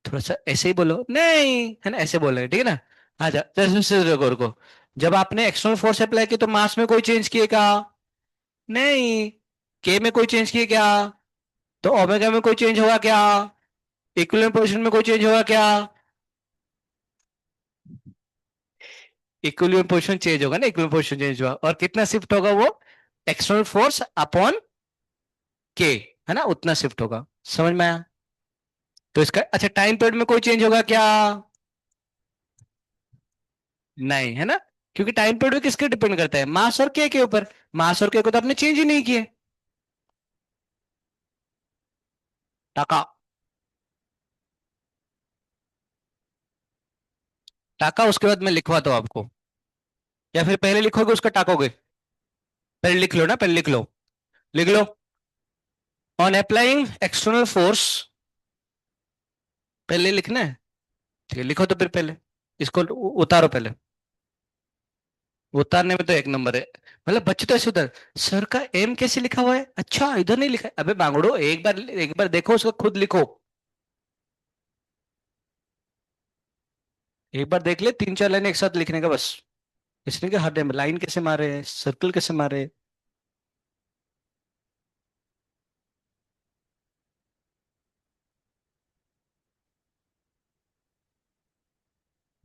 थोड़ा सा ऐसे ही बोलो, नहीं है ना, ऐसे बोलेंगे ठीक है ना। अच्छा जैसे रुको रुको, जब आपने एक्सटर्नल फोर्स अप्लाई किया तो मास में कोई चेंज किए क्या, नहीं। के में कोई चेंज किए क्या, तो ओमेगा में कोई चेंज होगा क्या, इक्विलिब्रियम पोजीशन में कोई चेंज होगा क्या, इक्विलिब्रियम पोजीशन चेंज होगा ना, इक्विलिब्रियम पोजीशन चेंज हुआ और कितना शिफ्ट होगा वो, एक्सटर्नल फोर्स अपॉन के, है ना, उतना शिफ्ट होगा। समझ में आया। तो इसका अच्छा टाइम पीरियड में कोई चेंज होगा क्या, नहीं है ना। क्योंकि टाइम पीरियड किसके डिपेंड करता है, मास और के ऊपर। मास और के को तो आपने चेंज ही नहीं किए। टाका। टाका उसके बाद मैं लिखवाता हूँ आपको, या फिर पहले लिखोगे उसका टाकोगे? पहले लिख लो ना, पहले लिख लो। लिख लो। ऑन अप्लाइंग एक्सटर्नल फोर्स, पहले लिखना है। ठीक है, लिखो तो फिर पहले इसको उतारो पहले। उतारने में तो एक नंबर है। मतलब बच्चे तो ऐसे उधर, सर का एम कैसे लिखा हुआ है, अच्छा इधर नहीं लिखा है, अबे बांगड़ो एक बार देखो उसको, खुद लिखो। एक बार देख ले, 3 4 लाइन एक साथ लिखने का बस। इसने के हर लाइन कैसे मारे, सर्कल कैसे मारे।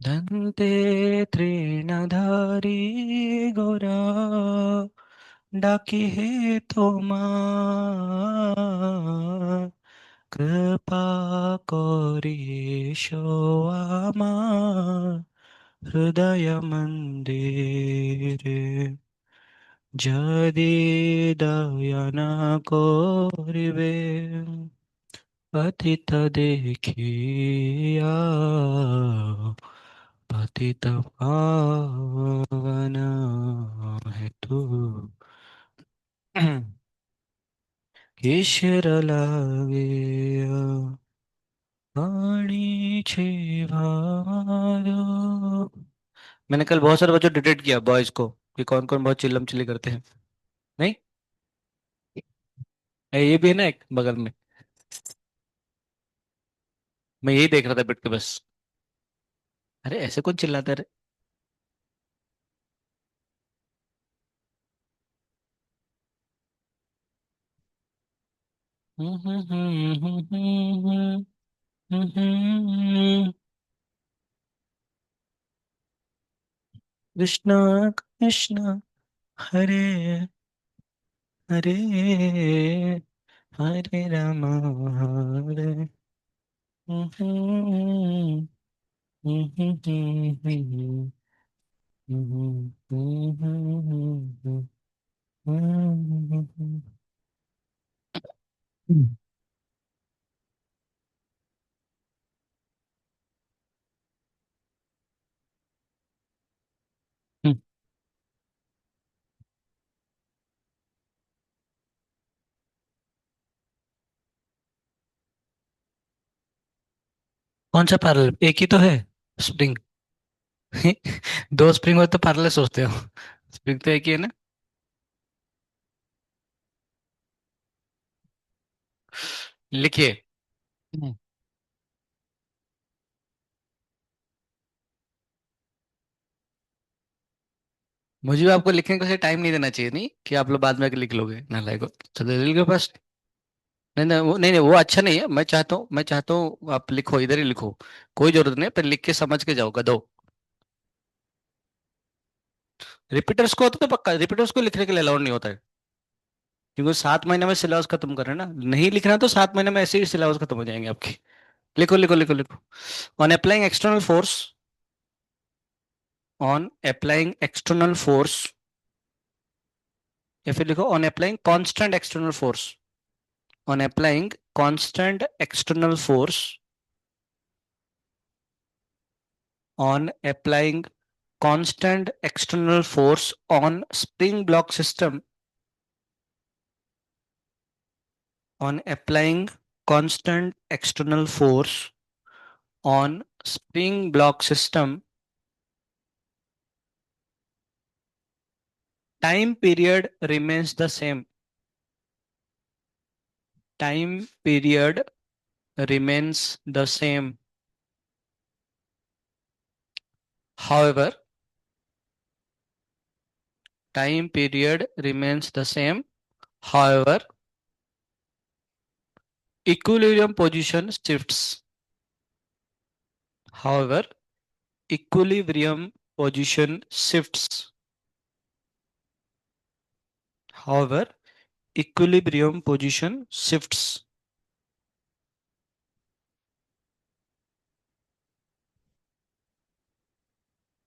धन्ते तृणधारी गोरा, डाकी है तो माँ, कृपा कोरी शोआमा, हृदय मंदिरे, जदि दयना कोरिबे, पतित देखिया, पतित पावन है तू। ईश्वर लागे पानी छे भारो। मैंने कल बहुत सारे बच्चों डिटेक्ट किया बॉयज को, कि कौन कौन बहुत चिल्लम चिल्ली करते हैं। नहीं, ये भी है ना एक बगल में। मैं यही देख रहा था बैठ के बस। अरे ऐसे कौन चिल्लाता है? कृष्णा कृष्णा, हरे हरे, हरे राम, हरे। कौन सा पैरेलल, एक ही तो है स्प्रिंग। दो स्प्रिंग हो तो पैरेलल सोचते हो, स्प्रिंग तो एक ही है ना। लिखिए। हम्म। मुझे भी आपको लिखने को टाइम नहीं देना चाहिए, नहीं कि आप लोग बाद में आके लिख लोगे ना लाइक। चलो लिख लो फर्स्ट। नहीं नहीं वो, नहीं नहीं वो अच्छा नहीं है, मैं चाहता हूँ आप लिखो, इधर ही लिखो। कोई जरूरत नहीं है, पर लिख के समझ के जाओ गधो। रिपीटर्स को होता तो पक्का, रिपीटर्स को लिखने के लिए अलाउड नहीं होता है। क्योंकि 7 महीने में सिलेबस खत्म कर रहे हैं ना, नहीं लिखना तो 7 महीने में ऐसे ही सिलेबस खत्म हो जाएंगे आपकी। लिखो लिखो लिखो लिखो। On applying external force, on applying external force, या फिर लिखो on applying constant external force. On applying constant external force, on applying constant external force on spring block system, on applying constant external force on spring block system, time period remains the same. Time period remains the same. However, time period remains the same. However, equilibrium position shifts. However, equilibrium position shifts. However, equilibrium position shifts.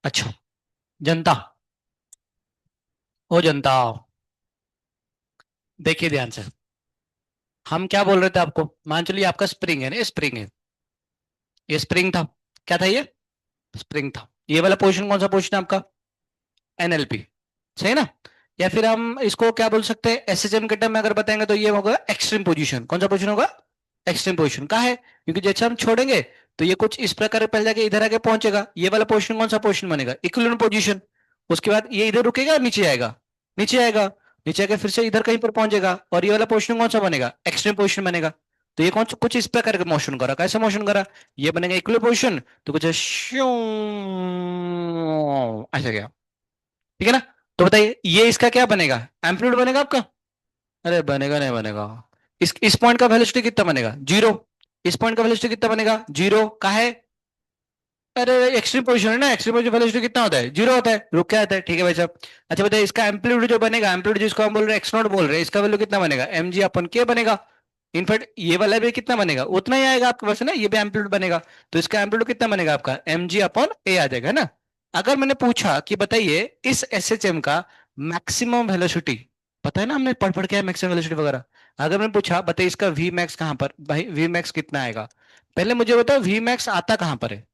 अच्छा, जनता, ओ जनता, देखिए ध्यान से। हम क्या बोल रहे थे आपको, मान चलिए आपका स्प्रिंग है ना, स्प्रिंग है, ये स्प्रिंग था। क्या था ये? स्प्रिंग था। ये वाला पोर्शन कौन सा पोर्शन है आपका? एनएलपी। सही ना? या फिर हम इसको क्या बोल सकते हैं, एसएचएम के टर्म में अगर बताएंगे तो ये होगा एक्सट्रीम पोजीशन। कौन सा पोजीशन होगा? एक्सट्रीम पोजीशन का है, क्योंकि जैसे हम छोड़ेंगे तो ये कुछ इस प्रकार पहले जाके इधर आके पहुंचेगा। ये वाला पोजीशन कौन सा पोजीशन बनेगा? Equilibrium position. उसके बाद ये इधर रुकेगा, नीचे आएगा, नीचे आएगा, नीचे आके फिर से इधर कहीं पर पहुंचेगा, और ये वाला पोजीशन कौन सा बनेगा? एक्सट्रीम पोजीशन बनेगा। तो ये कौन कुछ इस प्रकार का मोशन करा, कैसे मोशन करा? ये बनेगा इक्विलिब्रियम पोजीशन, तो कुछ श्यों, ऐसा गया। ठीक है ना? तो बताइए ये इसका क्या बनेगा? एम्पलीट्यूड बनेगा आपका? अरे बनेगा नहीं बनेगा। इस पॉइंट का वेलोसिटी कितना बनेगा? जीरो। इस पॉइंट का वेलोसिटी कितना बनेगा? जीरो का है। अरे एक्सट्रीम पोजीशन है ना, एक्सट्रीम पोजीशन वेलोसिटी कितना होता है? जीरो होता है, रुक क्या आता है। ठीक है भाई साहब। अच्छा बताइए इसका एम्पलीट्यूड जो बनेगा, एम्पलीट्यूड जिसको हम बोल रहे हैं एक्स नॉट बोल रहे हैं, इसका वैल्यू कितना बनेगा? एम जी अपन के बनेगा। इनफैक्ट ये वाला भी कितना बनेगा? उतना ही आएगा आपके पास, है ना, ये भी एम्पलीट्यूड बनेगा। तो इसका एम्पलीट्यूड कितना बनेगा आपका? एम जी अपन ए आ जाएगा, है ना? अगर मैंने पूछा कि बताइए इस एस एच एम का मैक्सिमम वेलोसिटी, पता है ना हमने पढ़ पढ़ के मैक्सिमम वेलोसिटी वगैरह, अगर मैंने पूछा बताइए इसका वी मैक्स कहाँ पर, भाई वी मैक्स कितना आएगा? पहले मुझे बताओ वी मैक्स आता कहाँ पर है?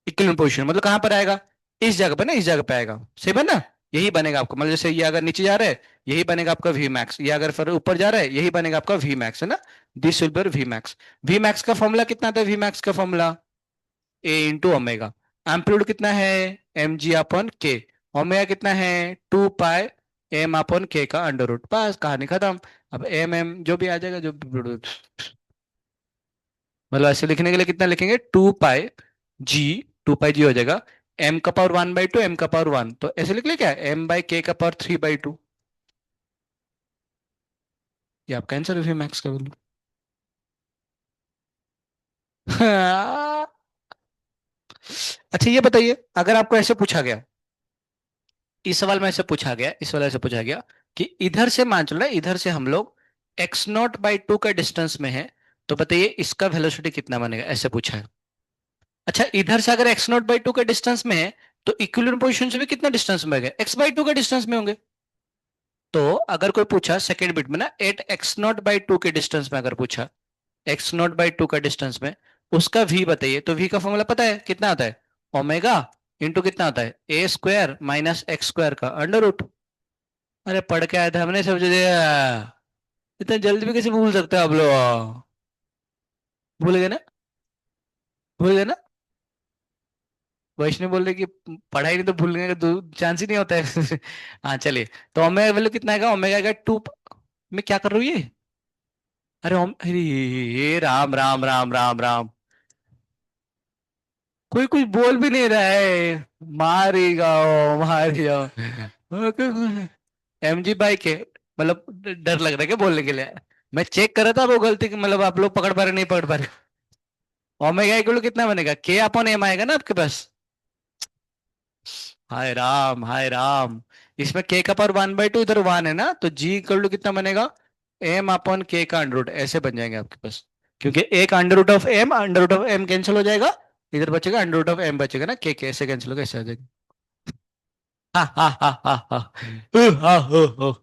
इक्विलिब्रियम पोजीशन मतलब कहाँ पर आएगा? इस जगह पर ना, इस जगह पे आएगा। सही है ना? यही बनेगा आपका, मतलब जैसे ये अगर नीचे जा रहा है, यही बनेगा आपका वी मैक्स, ये अगर फिर ऊपर जा रहा है, यही बनेगा आपका वी मैक्स, है ना? This will be V max. V max का फॉर्मूला कितना था? वी मैक्स का formula A into omega. Amplitude कितना है? M G upon K. Omega कितना है? 2 पाई एम अपॉन के का अंडर रूट। बस कहानी खत्म। अब एम एम जो भी आ जाएगा, जो मतलब ऐसे लिखने के लिए कितना लिखेंगे? 2 पाई जी, 2 पाई जी हो जाएगा एम का पावर 1/2, एम का पावर 1, तो ऐसे लिख ले क्या, एम बाई के का पावर 3/2। ये आपका आंसर है मैक्स का वैल्यू। अच्छा ये बताइए, अगर आपको ऐसे पूछा गया, इस सवाल में ऐसे पूछा गया, इस सवाल ऐसे पूछा गया कि इधर से मान चलो ना, इधर से हम लोग x0/2 का डिस्टेंस में है, तो बताइए इसका वेलोसिटी कितना बनेगा, ऐसे पूछा है। अच्छा इधर से अगर x0/2 का डिस्टेंस में है, तो इक्विलिब्रियम पोजीशन से भी कितना डिस्टेंस में होगा? x/2 का डिस्टेंस में होंगे। तो अगर कोई पूछा सेकेंड बिट में ना, एट x0/2 के डिस्टेंस में अगर पूछा, x0/2 का डिस्टेंस में, उसका v बताइए, तो v का फॉर्मूला पता है कितना आता है? ओमेगा इंटू कितना आता है? ए स्क्वायर माइनस एक्स स्क्वायर का अंडर रूट। अरे पढ़ के आए थे हमने, समझ दिया। इतना जल्दी भी कैसे भूल सकते हो आप लोग? भूल गए ना? भूल गए ना? वैष्णव बोल रहे कि पढ़ाई नहीं तो भूलने का चांस ही नहीं होता है। हाँ चलिए। तो ओमेगा वैल्यू कितना आएगा? ओमेगा आएगा 2। मैं क्या कर रही हूँ ये? अरे ये राम राम राम राम राम। कोई कुछ बोल भी नहीं रहा है। मार ही गाओ, मार ही जाओ। एम जी बाई के, मतलब डर लग रहा है क्या बोलने के लिए? मैं चेक कर रहा था वो गलती, मतलब आप लोग पकड़ पा रहे नहीं पकड़ पा रहे। ओमेगा इक्वल कितना बनेगा? के अपॉन एम आएगा ना आपके पास। हाय राम, हाय राम। इसमें के का पावर 1/2, इधर 1 है ना, तो जी इक्वल टू कितना बनेगा? एम अपॉन के का अंडर रूट, ऐसे बन जाएंगे आपके पास। क्योंकि एक under root of M, under root of M cancel हो जाएगा, इधर बचेगा अंडर रूट ऑफ एम बचेगा ना, के ऐसे कैंसिल होगा, ऐसे आ जाएगा। हा हा हा हा हा।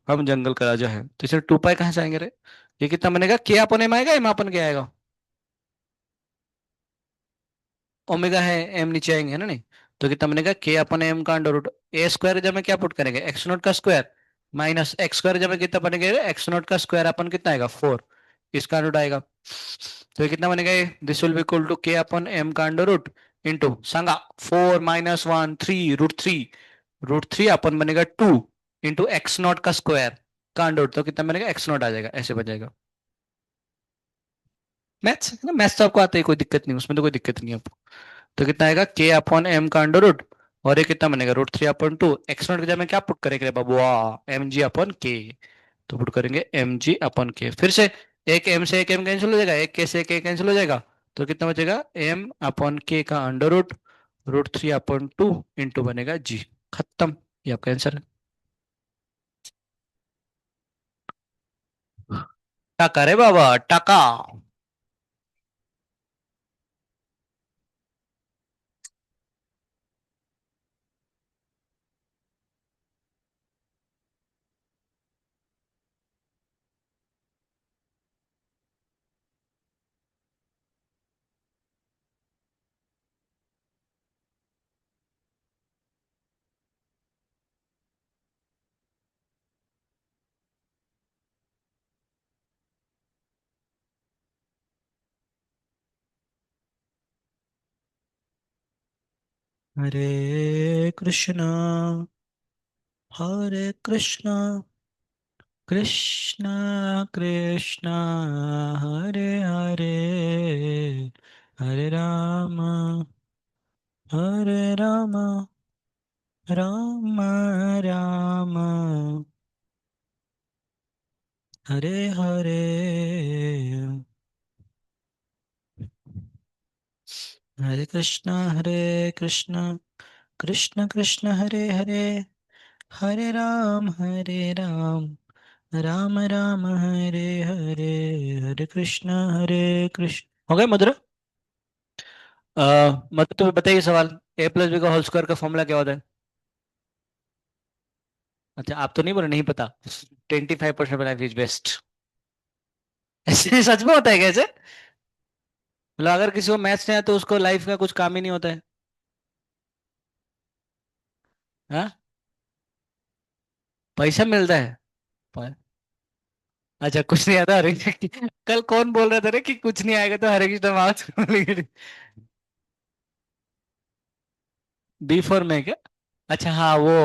हम जंगल का राजा है, तो इसे 2 पाई कहाँ से आएंगे रे? ये कितना बनेगा? के अपॉन एम आएगा, एम अपॉन के आएगा? ओमेगा है, एम नीचे आएंगे, है ना नहीं? तो कितना बनेगा? के अपॉन एम का अंडर रूट। ए स्क्वायर जब में क्या पुट करेंगे? एक्स नोट का स्क्वायर माइनस एक्स स्क्वायर जब में कितना बनेगा? एक्स नोट का स्क्वायर अपन कितना आएगा? 4। इसका अंडर रूट आएगा, तो ये कितना बनेगा? ये this will be equal to K upon M का अंडर रूट इंटू सांगा 4 - 1 3 √3, √3 अपन बनेगा 2 इंटू एक्स नॉट का स्क्वायर का अंडर रूट, तो कितना बनेगा? एक्स नॉट आ जाएगा, ऐसे बन जाएगा। मैथ्स ना, मैथ्स तो आपको आता है, कोई दिक्कत नहीं उसमें, तो कोई दिक्कत नहीं है आपको। तो कितना आएगा? के अपॉन एम का अंडर रूट, और ये कितना बनेगा? √3/2। एक्स नॉट की जगह में क्या पुट करेंगे बाबू? एम जी अपॉन के। तो पुट करेंगे एम जी अपॉन के, फिर से एक एम से एक एम कैंसिल हो जाएगा, एक के से एक के कैंसिल हो जाएगा, तो कितना बचेगा? एम अपॉन के का अंडर रूट √3/2 इंटू बनेगा जी। खत्म। ये आपका आंसर है। टका रे बाबा, टका। हरे कृष्णा हरे कृष्णा कृष्णा कृष्णा हरे हरे हरे राम हरे राम राम राम हरे हरे हरे कृष्णा कृष्ण कृष्ण हरे हरे हरे राम राम राम हरे हरे हरे कृष्ण हो गए मधुरा। मतलब तुम्हें बताइए सवाल, ए प्लस बी का होल स्क्वायर का फॉर्मूला क्या होता है? अच्छा आप तो नहीं बोले नहीं पता। 25% लाइफ इज बेस्ट। ऐसे सच में होता है कैसे? मतलब अगर किसी को मैथ्स नहीं आता तो उसको लाइफ का कुछ काम ही नहीं होता है? हाँ, पैसा मिलता है। प- अच्छा कुछ नहीं आता हरे कल कौन बोल रहा था रे कि कुछ नहीं आएगा तो हरे कृष्ण मावत बी फॉर में क्या? अच्छा हाँ वो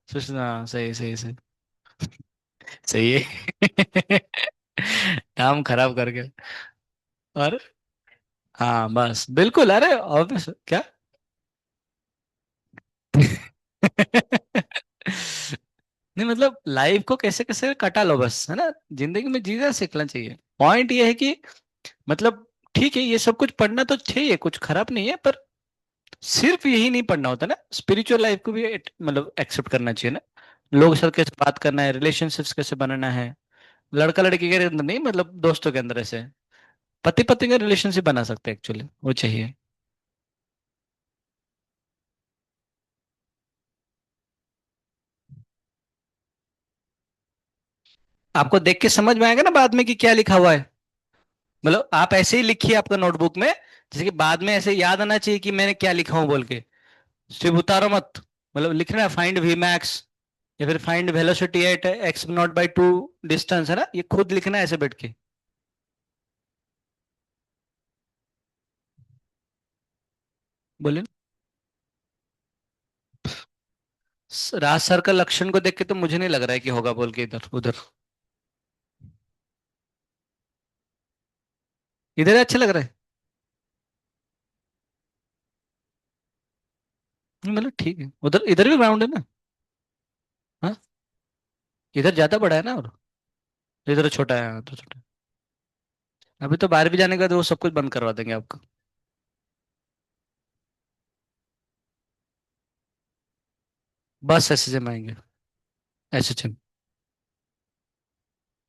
सुषमा, सही सही सही। सही है काम खराब करके। और हाँ बस बिल्कुल, अरे ऑब्वियस क्या नहीं मतलब लाइफ को कैसे कैसे कटा लो बस, है ना। जिंदगी में जीना सीखना चाहिए। पॉइंट ये है कि मतलब ठीक है ये सब कुछ पढ़ना तो चाहिए, कुछ खराब नहीं है, पर सिर्फ यही नहीं पढ़ना होता ना, स्पिरिचुअल लाइफ को भी मतलब एक्सेप्ट करना चाहिए ना। लोग सर कैसे बात करना है, रिलेशनशिप्स कैसे बनाना है, लड़का लड़की के अंदर नहीं, मतलब दोस्तों के अंदर ऐसे पति पत्नी का रिलेशनशिप बना सकते हैं एक्चुअली, वो चाहिए। आपको देख के समझ में आएगा ना बाद में कि क्या लिखा हुआ है। मतलब आप ऐसे ही लिखिए आपका नोटबुक में, जैसे कि बाद में ऐसे याद आना चाहिए कि मैंने क्या लिखा हूं बोल के। सिर्फ उतारो मत। मतलब लिखना है फाइंड वी मैक्स या फिर find velocity at x not by two distance, है ना, ये खुद लिखना है ऐसे बैठ के। बोलिए। राज सर का लक्षण को देख के तो मुझे नहीं लग रहा है कि होगा बोल के इधर उधर। इधर अच्छा लग रहा है। मतलब ठीक है, उधर इधर भी ग्राउंड है ना। हाँ, इधर ज्यादा बड़ा है ना, और इधर छोटा है, हाँ, तो छोटा है। अभी तो बाहर भी जाने के बाद वो सब कुछ बंद करवा देंगे आपको। बस एसएसएम आएंगे। एसएचएम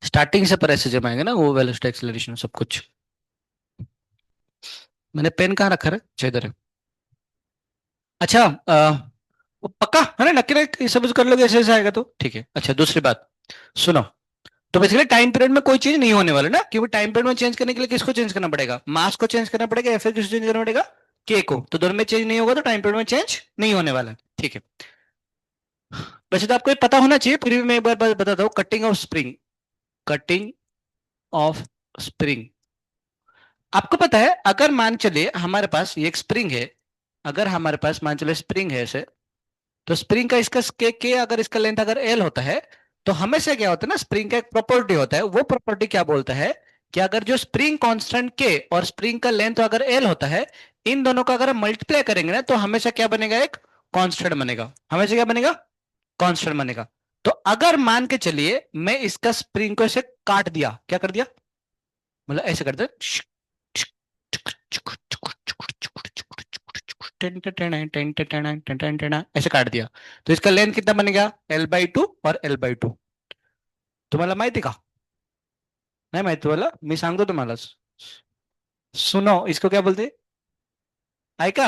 स्टार्टिंग से, पर एसएचएम आएंगे ना, वो वेलोसिटी एक्सेलरेशन सब कुछ। मैंने पेन कहाँ रखा है? अच्छा इधर है। अच्छा वो पक्का है ना, नक्की ना ये सब कुछ कर लोगे ऐसे ऐसे आएगा तो ठीक है। अच्छा दूसरी बात सुनो। तो बेसिकली टाइम पीरियड में कोई चीज नहीं होने वाला ना, क्योंकि टाइम पीरियड में चेंज करने के लिए किसको चेंज करना पड़ेगा? मास को चेंज करना पड़ेगा या फिर किसको चेंज करना पड़ेगा? के को। तो दोनों में चेंज नहीं होगा तो टाइम पीरियड में चेंज नहीं होने वाला है। ठीक है। वैसे तो आपको ये पता होना चाहिए, फिर भी मैं एक बार बताता हूँ। Cutting of spring, cutting of spring. आपको पता है अगर मान चलिए हमारे पास ये एक स्प्रिंग है, अगर हमारे पास मान चलिए स्प्रिंग है ऐसे, तो स्प्रिंग का इसका के अगर इसका लेंथ अगर एल होता है, तो हमेशा क्या होता है ना, स्प्रिंग का एक प्रॉपर्टी होता है, वो प्रॉपर्टी क्या बोलता है कि अगर जो स्प्रिंग कांस्टेंट के और स्प्रिंग का लेंथ अगर एल होता है, इन दोनों का अगर हम मल्टीप्लाई करेंगे ना तो हमेशा क्या बनेगा? एक कांस्टेंट बनेगा। हमेशा क्या बनेगा? कांस्टेंट बनेगा। तो अगर मान के चलिए मैं इसका स्प्रिंग को ऐसे काट दिया, क्या कर दिया, मतलब ऐसे कर दिया, ऐसे काट दिया, तो इसका लेंथ कितना बनेगा? L/2 और L/2। तुम्हाला माहिती का? नाही माहिती तुम्हाला, मी सांगतो तुम्हाला। सुनो इसको क्या बोलते? ऐका,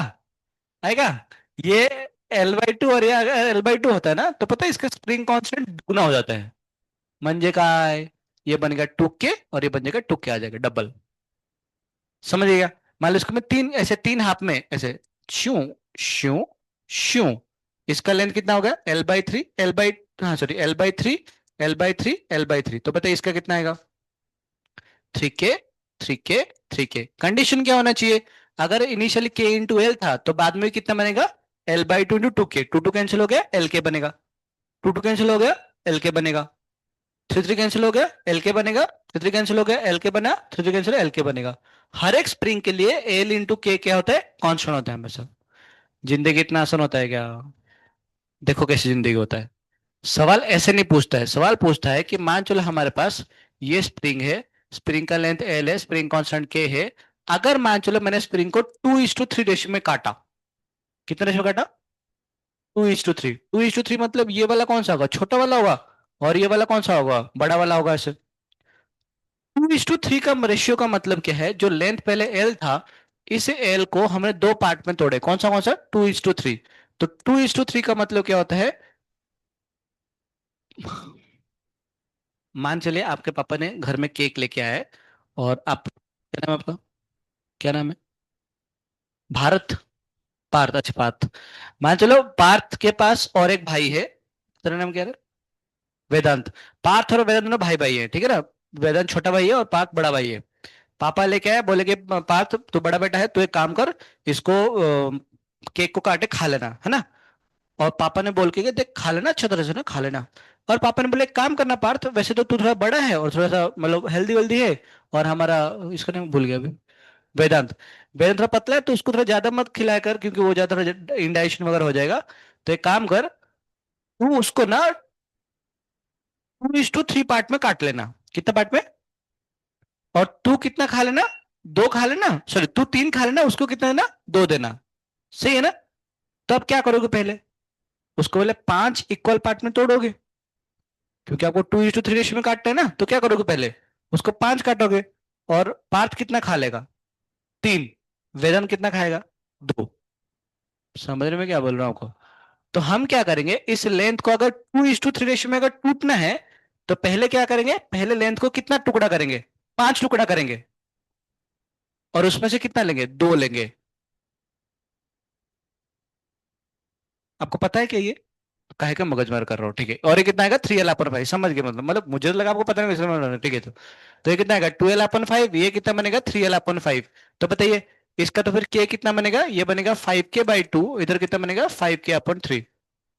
ऐका। ये L/2 और ये अगर L/2 होता है ना, तो पता है इसका स्प्रिंग कांस्टेंट दुगना हो जाता है। म्हणजे काय? ये बनेगा 2K और ये बन जाएगा 2K, आ जाएगा डबल। समझिएगा। मान लो इसको मैं तीन ऐसे तीन हाथ में ऐसे शू शू शू, इसका लेंथ कितना होगा? L/3 एल बाई, हाँ सॉरी L/3 L/3 L/3, तो बताइए इसका कितना आएगा? 3K 3K 3K। कंडीशन क्या होना चाहिए? अगर इनिशियली K इंटू एल था तो बाद में कितना बनेगा? L by two into two के, टू टू कैंसिल हो गया, एल के बनेगा। टू टू कैंसिल हो गया, एल के बनेगा। थ्री थ्री कैंसिल हो गया, एल के बनेगा। थ्री थ्री कैंसिल हो गया, एल के बना। थ्री थ्री कैंसिल, एल के बनेगा। हर एक स्प्रिंग के लिए एल इंटू के क्या होता है, कांस्टेंट होता है हमेशा। जिंदगी इतना आसान होता है क्या? देखो कैसी जिंदगी होता है। सवाल ऐसे नहीं पूछता है, सवाल पूछता है कि मान चलो हमारे पास ये स्प्रिंग है, स्प्रिंग का लेंथ एल है, स्प्रिंग कांस्टेंट के है। अगर मान चलो मैंने स्प्रिंग को 2:3 रेशियो में काटा। कितने रेशियो में काटा? 2:3। 2:3 मतलब ये वाला कौन सा होगा, छोटा वाला होगा। और ये वाला कौन सा होगा, बड़ा वाला होगा ऐसे। 2:3 का रेशियो का मतलब क्या है, जो लेंथ पहले एल था, इस एल को हमने दो पार्ट में तोड़े। कौन सा 2:3। तो 2:3 का मतलब क्या होता है? मान चलिए आपके पापा ने घर में केक लेके आए, और आप, क्या नाम है आपका? क्या नाम है? भारत? पार्थ, अच्छा पार्थ। मान चलो पार्थ के पास और एक भाई है, तेरा नाम क्या है? वेदांत। पार्थ और वेदांत दोनों भाई भाई है, ठीक है ना? वेदांत छोटा भाई है और पार्थ बड़ा भाई है। पापा लेके आए, बोले कि पार्थ तू बड़ा बेटा है, तू एक काम कर, इसको केक को काटे खा लेना, है ना? और पापा ने बोल के कि देख खा लेना, अच्छा तरह से ना खा लेना। और पापा ने बोले एक काम करना पार्थ, वैसे तो तू थोड़ा बड़ा है और थोड़ा सा मतलब हेल्दी वेल्दी है, और हमारा, इसका नाम भूल गया अभी, वेदांत। वेदांत थोड़ा पतला है, तो उसको थोड़ा ज्यादा मत खिलाया कर, क्योंकि वो ज्यादा इंडाइजेशन वगैरह हो जाएगा। तो एक काम कर, तू उसको ना 2:3 पार्ट में काट लेना। कितना पार्ट में? और तू कितना खा लेना? दो खा लेना, सॉरी तू तीन खा लेना, उसको कितना देना? दो देना। सही है ना? तो अब क्या करोगे पहले? उसको पहले 5 इक्वल पार्ट में तोड़ोगे, क्योंकि आपको 2:3 रेशियो में काटना है ना। तो क्या करोगे पहले? उसको 5 काटोगे। और पार्थ कितना खा लेगा? तीन। वेदन कितना खाएगा? दो। समझ रहे में क्या बोल रहा हूँ आपको? तो हम क्या करेंगे, इस लेंथ को अगर 2:3 रेशियो में अगर टूटना है, तो पहले क्या करेंगे, पहले लेंथ को कितना टुकड़ा करेंगे? 5 टुकड़ा करेंगे। और उसमें से कितना लेंगे? दो लेंगे। आपको पता है क्या ये? काहे का मगजमार कर रहा हूँ, ठीक है। और ये कितना आएगा? 3l/5, समझ गए मतलब मुझे तो लगा आपको पता नहीं, इसलिए ठीक है। तो ये कितना आएगा? 2l/5। ये कितना बनेगा? 3l/5। तो बताइए, इसका तो फिर k कितना बनेगा? ये बनेगा 5k/2। इधर कितना बनेगा? 5k/3।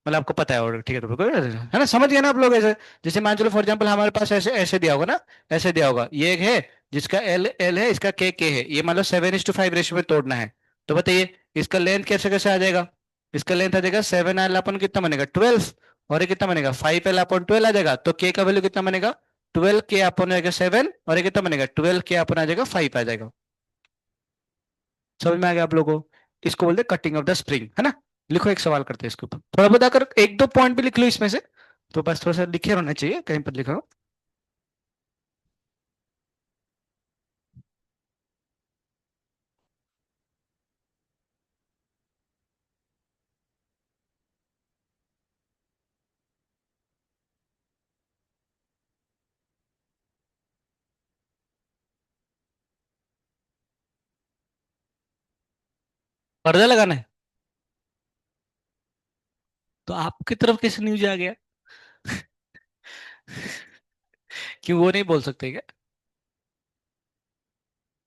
मतलब आपको पता है, और ठीक है, तो बिल्कुल है ना, समझ गए ना आप लोग ऐसे? जैसे मान चलो फॉर एग्जांपल हमारे पास ऐसे ऐसे दिया होगा ना, ऐसे दिया होगा, ये एक है जिसका एल एल है, इसका के है, ये मान लो 7:5 रेशियो में तोड़ना है। तो बताइए, इसका लेंथ कैसे कैसे आ जाएगा? इसका लेंथ आ जाएगा 7l कितना बनेगा? 12। और ये कितना बनेगा? 5l/12 आ जाएगा। तो के का वैल्यू कितना बनेगा? 12k/7। और ये कितना बनेगा? 12k आ जाएगा, 5 आ जाएगा। समझ में आ गया आप लोगों को? इसको बोलते हैं कटिंग ऑफ द स्प्रिंग, है ना? लिखो, एक सवाल करते हैं इसके ऊपर, थोड़ा बहुत अगर एक दो पॉइंट भी लिख लो इसमें से, तो बस थोड़ा सा लिखे रहना चाहिए, कहीं पर लिखा हो। पर्दा लगाना है? तो आपकी तरफ कैसे न्यूज आ गया? क्यों, वो नहीं बोल सकते क्या?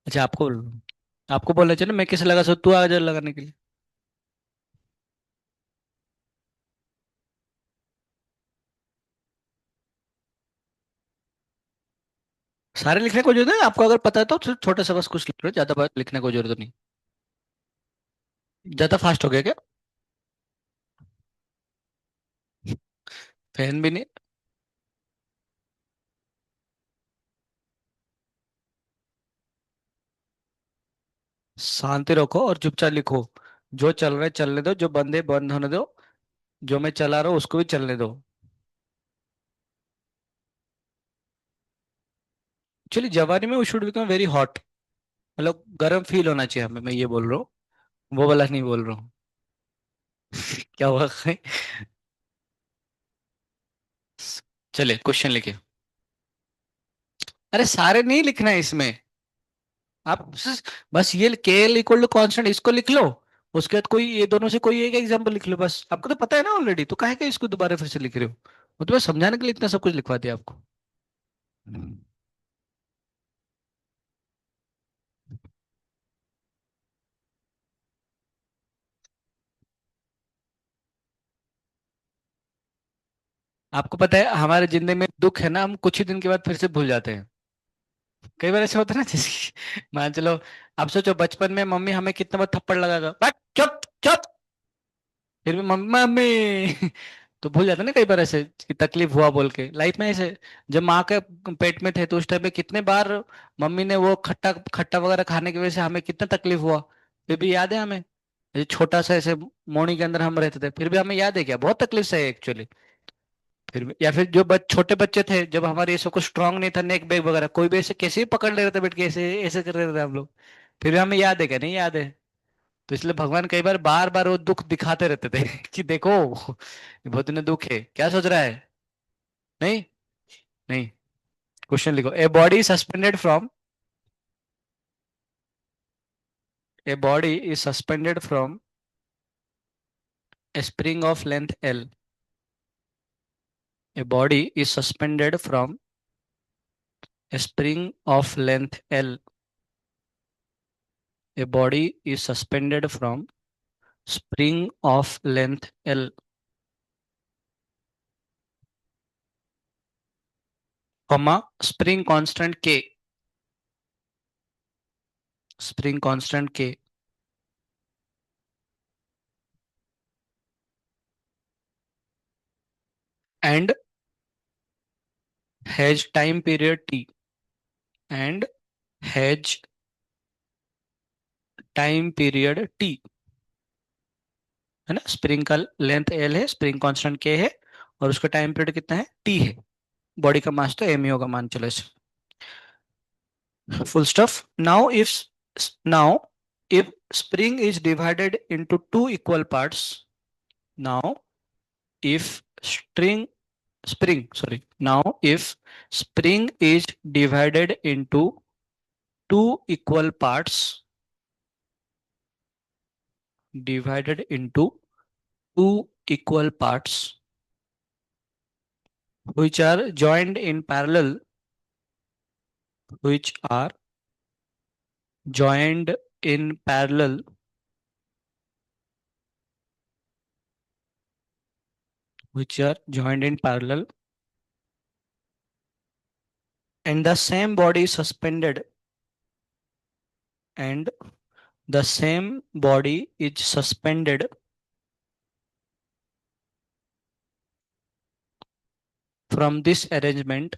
अच्छा, आपको बोलना चाहिए ना, मैं कैसे लगा सकता, तू आ जा लगाने के लिए। सारे लिखने को जरूरत है, आपको अगर पता है तो सिर्फ छोटा सा बस कुछ लिख लो, ज्यादा बात लिखने को जरूरत नहीं। ज्यादा फास्ट हो गया क्या? फैन भी नहीं? शांति रखो और चुपचाप लिखो। जो चल रहा है चलने दो, जो बंद है बंद होने दो, जो मैं चला रहा हूँ उसको भी चलने दो। एक्चुअली जवानी में we should become very hot, मतलब गर्म फील होना चाहिए हमें, मैं ये बोल रहा हूँ, वो वाला नहीं बोल रहा हूँ। क्या हुआ? चलिए क्वेश्चन लिखिए। अरे सारे नहीं लिखना है इसमें। आप बस ये के एल इक्वल टू कॉन्स्टेंट इसको लिख लो। उसके बाद कोई ये दोनों से कोई एक एग्जांपल लिख लो, बस आपको तो पता है ना ऑलरेडी, तो काहे का इसको दोबारा फिर से लिख रहे हो? वो तो बस समझाने के लिए इतना सब कुछ लिखवा दिया आपको। आपको पता है हमारे जिंदगी में दुख है ना, हम कुछ ही दिन के बाद फिर से भूल जाते हैं। कई बार ऐसा होता है ना, जैसे मान चलो, आप सोचो बचपन में मम्मी हमें कितना बार थप्पड़ लगाएगा, "बैठ, चुप चुप", फिर भी मम्मी मम्मी तो भूल जाते हैं ना कई बार ऐसे कि तकलीफ हुआ बोल के लाइफ में ऐसे। जब माँ के पेट में थे तो उस टाइम पे कितने बार मम्मी ने वो खट्टा खट्टा वगैरह खाने की वजह से हमें कितना तकलीफ हुआ, फिर भी याद है हमें। ये छोटा सा ऐसे मोनी के अंदर हम रहते थे, फिर भी हमें याद है क्या बहुत तकलीफ से है एक्चुअली। फिर भी, या फिर जो छोटे बच्चे थे जब हमारे ये सब कुछ स्ट्रांग नहीं था, नेक बैग वगैरह कोई भी ऐसे कैसे भी पकड़ ले रहे थे बैठ के, ऐसे ऐसे कर रहे थे हम लोग, फिर भी हमें याद है क्या, नहीं याद है। तो इसलिए भगवान कई बार बार बार वो दुख दिखाते रहते थे कि देखो ये बहुत इन्हें दुख है, क्या सोच रहा है। नहीं, नहीं, क्वेश्चन लिखो। A body is suspended from A spring of length L. A body is suspended from A spring of length L. A body is suspended from spring of length L, comma spring constant के, spring constant के, and has time period T, and has time period T. है ना, spring का length L है, spring constant के है, और उसका टाइम पीरियड कितना है, टी है। बॉडी का मास तो एम ही होगा, मान चलो इसे। Full stop. Now if spring is divided into two equal parts, now if string now if spring is divided into two equal parts, divided into two equal parts which are joined in parallel, which are joined in parallel, which are joined in parallel, and the same body is suspended, and the same body is suspended from this arrangement,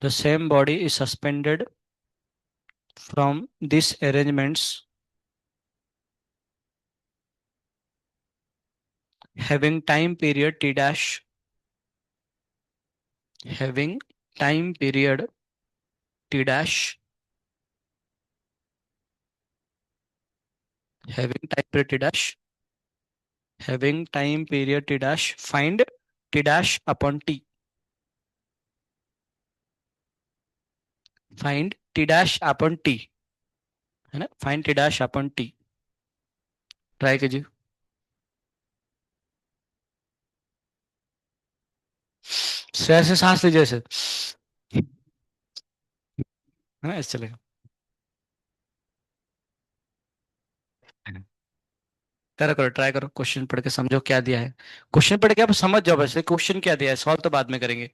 the same body is suspended from these arrangements having time period t dash, having time period t dash, having time period t dash, having time period t dash, find t dash upon t, find t dash upon t, है ना, find t dash upon t। Try कीजिए। ऐसे सांस लीजिए ऐसे, है ना, ऐसे चलेगा। करो करो, ट्राई करो, क्वेश्चन पढ़ के समझो क्या दिया है। क्वेश्चन पढ़ के आप समझ जाओ, वैसे क्वेश्चन क्या दिया है, सॉल्व तो बाद में करेंगे।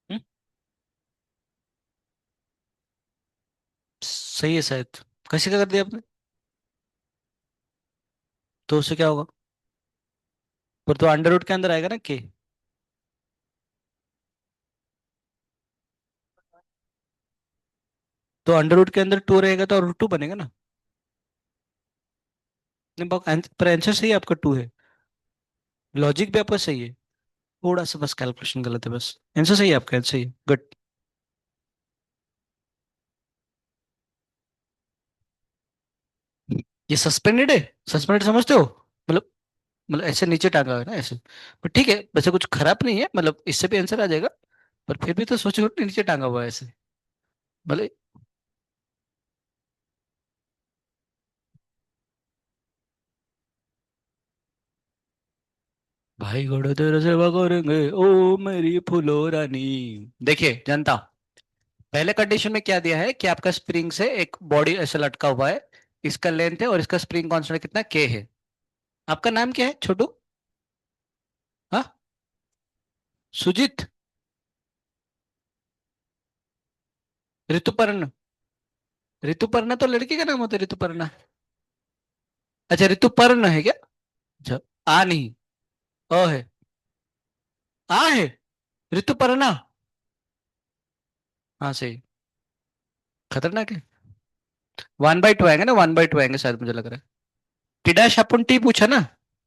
हम्म, सही है शायद। कैसे क्या कर दिया आपने, तो उससे क्या होगा, पर तो अंडर रूट के अंदर आएगा ना के। तो अंडर रूट के अंदर टू रहेगा तो रूट टू बनेगा ना। नहीं, पर आंसर सही है आपका, टू है। लॉजिक भी आपका सही है, थोड़ा सा बस कैलकुलेशन गलत है बस। आंसर सही है आपका, आंसर सही है, गुड। ये सस्पेंडेड है, सस्पेंडेड समझते हो, मतलब, मतलब ऐसे नीचे टांगा है ना ऐसे। पर ठीक है, वैसे कुछ खराब नहीं है, मतलब इससे भी आंसर आ जाएगा। पर फिर भी तो सोचो नीचे टांगा हुआ है ऐसे। भले। भाई घोड़े तेरे सेवा करेंगे ओ मेरी फूलो रानी। देखिए जनता, पहले कंडीशन में क्या दिया है कि आपका स्प्रिंग से एक बॉडी ऐसे लटका हुआ है, इसका लेंथ है और इसका स्प्रिंग कांस्टेंट कितना के है। आपका नाम क्या है छोटू? हाँ, सुजीत? ऋतुपर्ण? ऋतुपर्णा तो लड़की का नाम होता है, ऋतुपर्णा। अच्छा ऋतुपर्ण है क्या? अच्छा। आ नहीं, अ है। आ है, ऋतुपर्णा। हाँ सही। खतरनाक है। 1/2 आएंगे ना, 1/2 आएंगे शायद, मुझे लग रहा है। टी अपन टी पूछा ना।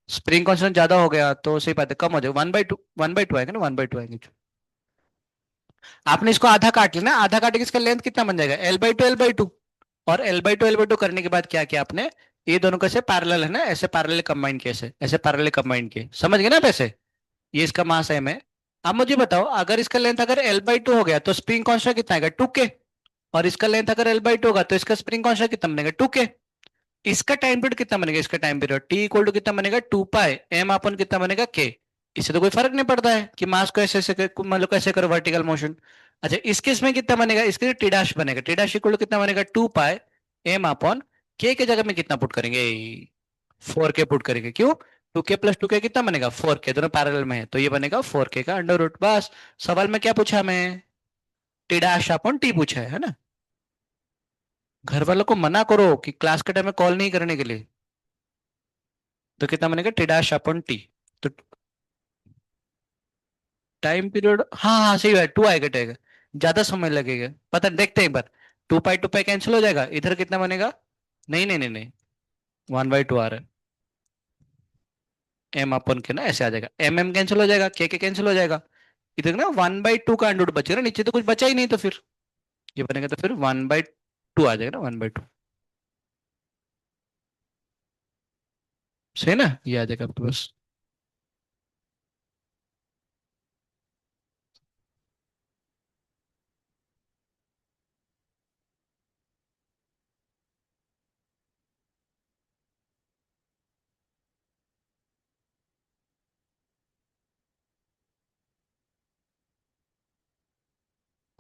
स्प्रिंग कांस्टेंट ज्यादा हो गया तो सही बात है, कम हो जाएगा 1/2, 1/2 आएंगे ना, 1/2 आएंगे। आपने इसको आधा काट लेना, आधा काटे इसका लेंथ कितना बन जाएगा, L/2 L/2। और L/2 करने के बाद क्या किया आपने, ये दोनों कैसे पैरेलल है ना, ऐसे पैरेलल कंबाइन किए, ऐसे पैरेलल कंबाइन किए, समझ गए ना आप ऐसे। ये इसका मास है में। अब मुझे बताओ, अगर इसका लेंथ अगर L/2 हो गया तो स्प्रिंग कांस्टेंट कितना आएगा, 2K। और इसका लेंथ अगर L/2 होगा तो इसका स्प्रिंग कांस्टेंट कितना बनेगा, 2K। इसका टाइम पीरियड कितना बनेगा, इसका time period T equal to कितना बनेगा, 2 पाई एम अपन कितना बनेगा, के। इससे तो कोई फर्क नहीं पड़ता है कि मास को ऐसे ऐसे मतलब कैसे करो वर्टिकल मोशन। अच्छा इस केस में कितना बनेगा, इसके टी डैश बनेगा, टी डैश इक्वल टू कितना बनेगा, 2 पाई एम अपॉन के जगह में कितना पुट करेंगे, 4K पुट करेंगे। क्यों? 2K+2K कितना बनेगा, 4K, दोनों पैरेलल में है तो ये बनेगा 4K का अंडर रूट। बस। सवाल में क्या पूछा हमें, टी डैश अपॉन टी पूछा है ना। घर वालों को मना करो कि क्लास के टाइम में कॉल नहीं करने के लिए। तो कितना बनेगा, टी डैश अपॉन टी। तो टाइम पीरियड, हाँ हाँ सही है, 2 आएगा टेगा। ज्यादा समय लगेगा, पता नहीं, देखते हैं एक बार। 2 पाई कैंसिल हो जाएगा, इधर कितना बनेगा, नहीं नहीं नहीं नहीं, 1/2 आ रहा है। एम अपन के ना ऐसे आ जाएगा, एम एम कैंसिल हो जाएगा, के कैंसिल हो जाएगा। इधर ना 1/2 का अंडर बचेगा ना, नीचे तो कुछ बचा ही नहीं, तो फिर ये बनेगा, तो फिर 1/2 आ जाएगा ना, 1/2। सही ना, ये आ जाएगा आपके पास।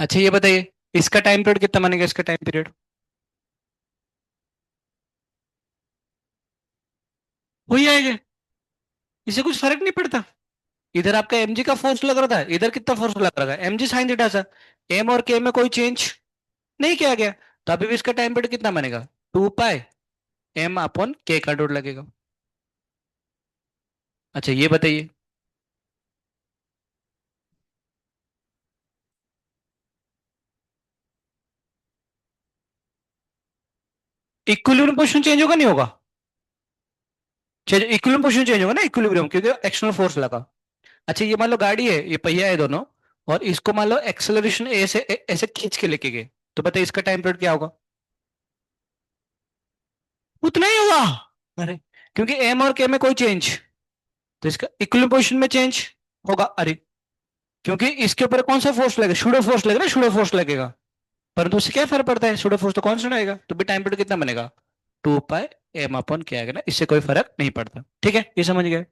अच्छा ये बताइए, इसका टाइम पीरियड कितना बनेगा, इसका टाइम पीरियड वही आएगा, इससे कुछ फर्क नहीं पड़ता। इधर आपका mg का फोर्स लग रहा था, इधर कितना फोर्स लग रहा है, mg साइन थीटा सा। एम और के में कोई चेंज नहीं किया गया, तो अभी भी इसका टाइम पीरियड कितना बनेगा, 2 पाई एम अपॉन के का डॉट लगेगा। अच्छा ये बताइए, इक्विलिब्रियम पोजीशन चेंज होगा नहीं होगा, इक्विलिब्रियम पोजीशन चेंज होगा ना, इक्विलिब्रियम, क्योंकि एक्सटर्नल फोर्स लगा। अच्छा ये मान लो गाड़ी है, ये पहिया है दोनों, और इसको मान लो एक्सेलरेशन ए से ऐसे खींच के लेके गए, तो बताइए इसका टाइम पीरियड क्या होगा, उतना ही होगा। अरे, क्योंकि एम और के में कोई चेंज, तो इसका इक्विलिब्रियम पोजीशन में चेंज होगा। अरे, क्योंकि इसके ऊपर कौन सा फोर्स लगेगा, शूडो फोर्स लगेगा ना, शूडो फोर्स लगेगा। परंतु उससे क्या फर्क पड़ता है, शूडो फोर्स तो कांस्टेंट आएगा, तो भी टाइम पीरियड कितना बनेगा, 2 पाई एम अपॉन क्या आएगा ना, इससे कोई फर्क नहीं पड़ता। ठीक है, ये समझ गए।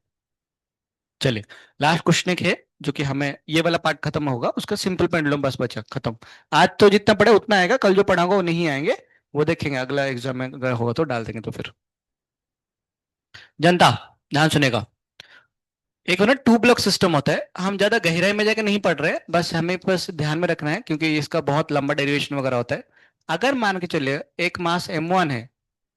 चलिए, लास्ट क्वेश्चन एक है, जो कि हमें ये वाला पार्ट खत्म होगा, उसका सिंपल पेंडुलम बस बचा खत्म। आज तो जितना पढ़े उतना आएगा, कल जो पढ़ाऊंगा वो नहीं आएंगे, वो देखेंगे अगला एग्जाम में अगर होगा तो डाल देंगे, तो फिर जनता ध्यान सुनेगा। एक ना टू ब्लॉक सिस्टम होता है, हम ज्यादा गहराई में जाकर नहीं पढ़ रहे हैं, बस हमें बस ध्यान में रखना है क्योंकि इसका बहुत लंबा डेरिवेशन वगैरह होता है। अगर मान के चलिए एक मास m1 है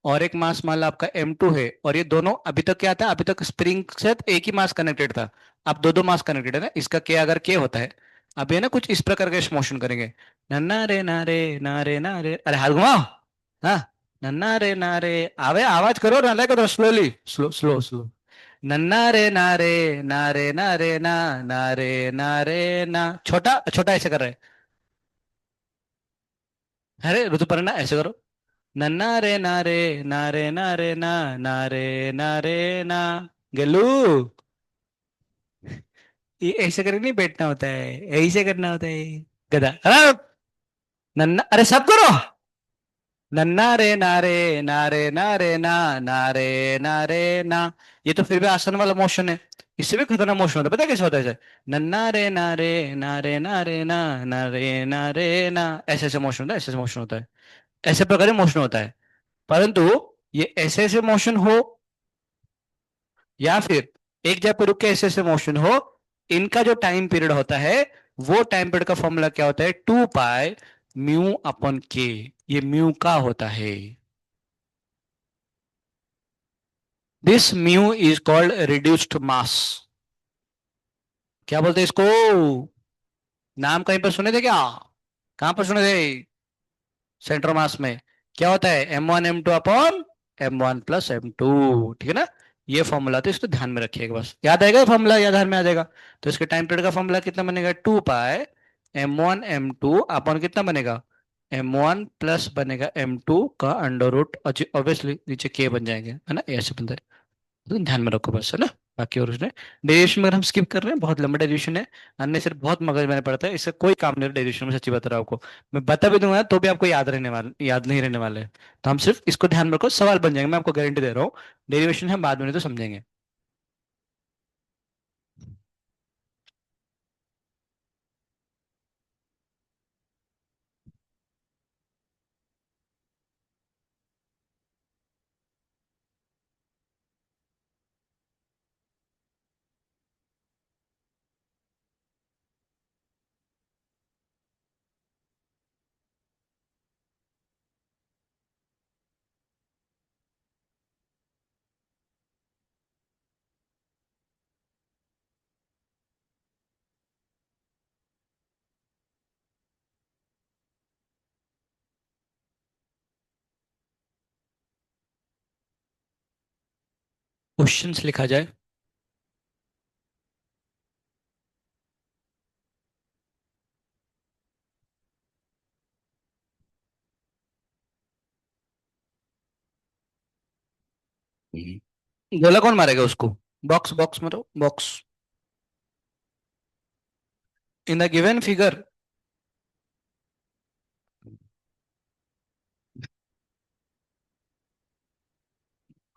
और एक मास मान लो आपका m2 है, और ये दोनों अभी तक क्या था, अभी तक स्प्रिंग से एक ही मास कनेक्टेड था। अब दो दो मास कनेक्टेड है ना, इसका के अगर के होता है, अब ये ना कुछ इस प्रकार के मोशन करेंगे, नन्ना रे नारे नारे नारे, अरे हाथ घुमाओ। हाँ, नन्ना रे नारे, आवे आवाज करो ना, like slowly, slow slow slow. नन्ना रे नारे नारे नारे ना, नारे नारे ना, छोटा छोटा ऐसे कर रहे हैं। अरे ऋतुपर्णा ऐसे करो, नन्ना रे नारे नारे नारे ना, नारे नारे ना, गेलू। ये ऐसे करके नहीं बैठना होता है, ऐसे करना होता है। गधा। हाँ, नन्ना, अरे सब करो। नन्ना रे नारे, नारे नारे ना, नारे नारे ना। ये तो फिर भी आसन वाला मोशन है। इससे भी खतरनाक मोशन होता है, पता है कैसे होता है? ऐसे नन्ना रे नारे, नारे नारे ना, नारे नारे ना। ऐसे ऐसे मोशन होता है, ऐसे ऐसे मोशन होता है। ऐसे प्रकार मोशन होता है। परंतु ये ऐसे ऐसे मोशन हो, या फिर एक जगह पे रुक के ऐसे ऐसे मोशन हो, इनका जो टाइम पीरियड होता है, वो टाइम पीरियड का फॉर्मूला क्या होता है? 2 पाई म्यू अपॉन के। ये म्यू का होता है। This mu is called reduced mass. क्या बोलते हैं इसको? नाम कहीं पर सुने थे क्या? कहां पर सुने थे? सेंट्रो मास में क्या होता है? M1 M2 upon M1 + M2। ठीक है ना? ये फॉर्मूला, तो इसको ध्यान में रखिएगा, बस याद आएगा फॉर्मूला, याद ध्यान में आ जाएगा। तो इसके टाइम पीरियड का फॉर्मूला कितना बनेगा? 2 पाई M1 M2 अपॉन कितना बनेगा? M1 प्लस बनेगा M2 का अंडर रूट, ऑब्वियसली नीचे के बन जाएंगे, है ना? ऐसे बनता है। तो ध्यान में रखो बस, है ना? बाकी और उसने डेरिवेशन में अगर हम स्किप कर रहे हैं, बहुत लंबा डेरिवेशन है। अन्य सिर्फ बहुत मगज मैंने पड़ता है, इससे कोई काम नहीं डेरिवेशन में, सच्ची बता रहा हूं आपको। मैं बता भी दूंगा तो भी आपको याद नहीं रहने वाले। तो हम सिर्फ इसको ध्यान में रखो, सवाल बन जाएंगे, मैं आपको गारंटी दे रहा हूँ। डेरिवेशन हम बाद में नहीं तो समझेंगे। क्वेश्चंस लिखा जाए। गोला कौन मारेगा उसको? बॉक्स बॉक्स मारो, box. In the given figure.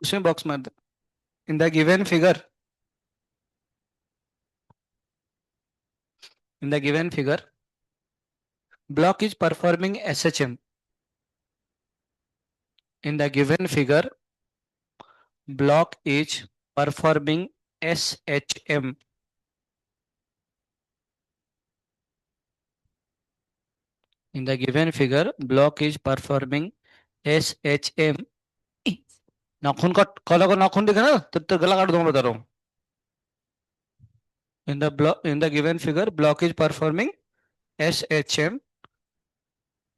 उसमें बॉक्स मार दो। In the given figure. In the given figure, block is performing SHM। In the given figure, block is performing SHM. In the given figure, block is performing SHM. नाखून का collar को नाखून दिखा ना, तो गला काट दूंगा, बता रहा हूँ। In the given figure, block is performing SHM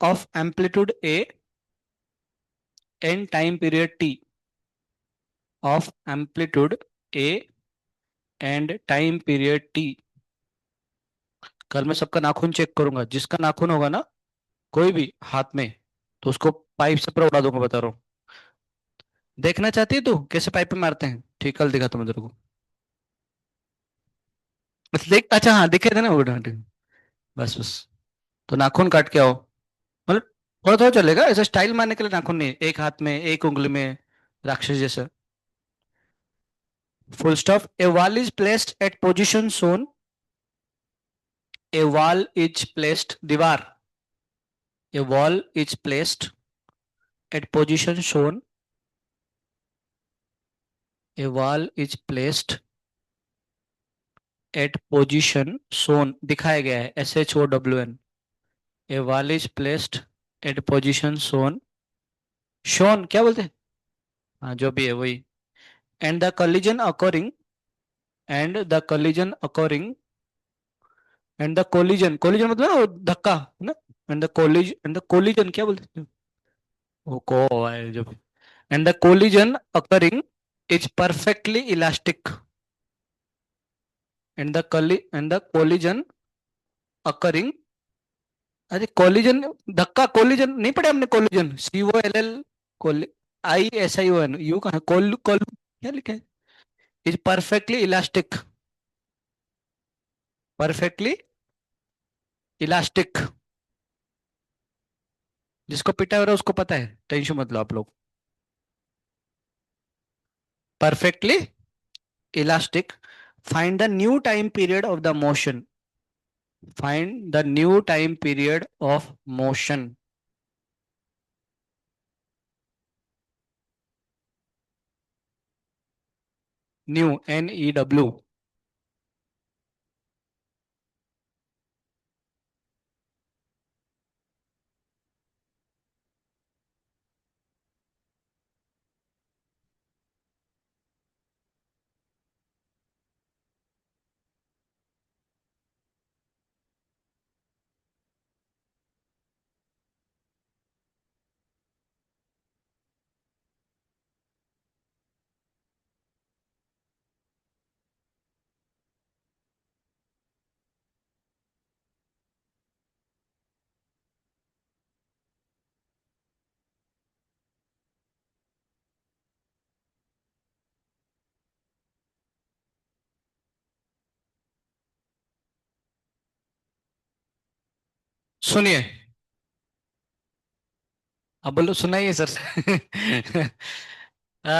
of amplitude A and time period T. Of amplitude A and time period T. कल मैं सबका नाखून चेक करूंगा, जिसका नाखून होगा ना कोई भी हाथ में, तो उसको पाइप से पूरा उड़ा दूंगा, बता रहा हूँ। देखना चाहती है तू कैसे पाइप पे मारते हैं? ठीक, कल दिखाता हूँ मैं तेरे को। बस देख, अच्छा हाँ दिखे थे ना वो डांटे। बस बस। तो नाखून काट के आओ। मतलब थोड़ा थोड़ा चलेगा, ऐसा स्टाइल मारने के लिए नाखून नहीं, एक हाथ में एक उंगली में, राक्षस जैसा। Full stop. A wall is placed at position shown. A wall is placed, दीवार। A wall is placed at position shown. A wall is placed at position shown, दिखाया गया है SHOWN। A wall is placed at position shown. Shown क्या बोलते हैं? हाँ जो भी है वही। And the collision occurring, and the collision occurring, and the collision मतलब ना वो धक्का, है ना? एंड द collision क्या बोलते हैं? वो को है जो भी। And the collision occurring is perfectly elastic। And the collision occurring, अरे collision, धक्का collision नहीं पढ़े हमने? collision, COLL, कोल, ISION, यू कहाँ? कोल कोल क्या लिखा है? Is perfectly elastic. Perfectly elastic. जिसको पिटा हो रहा है उसको पता है, टेंशन मत लो आप लोग। Perfectly elastic. Find the new time period of the motion. Find the new time period of motion. New, NEW। सुनिए, अब बोलो सुनाइए सर। आ,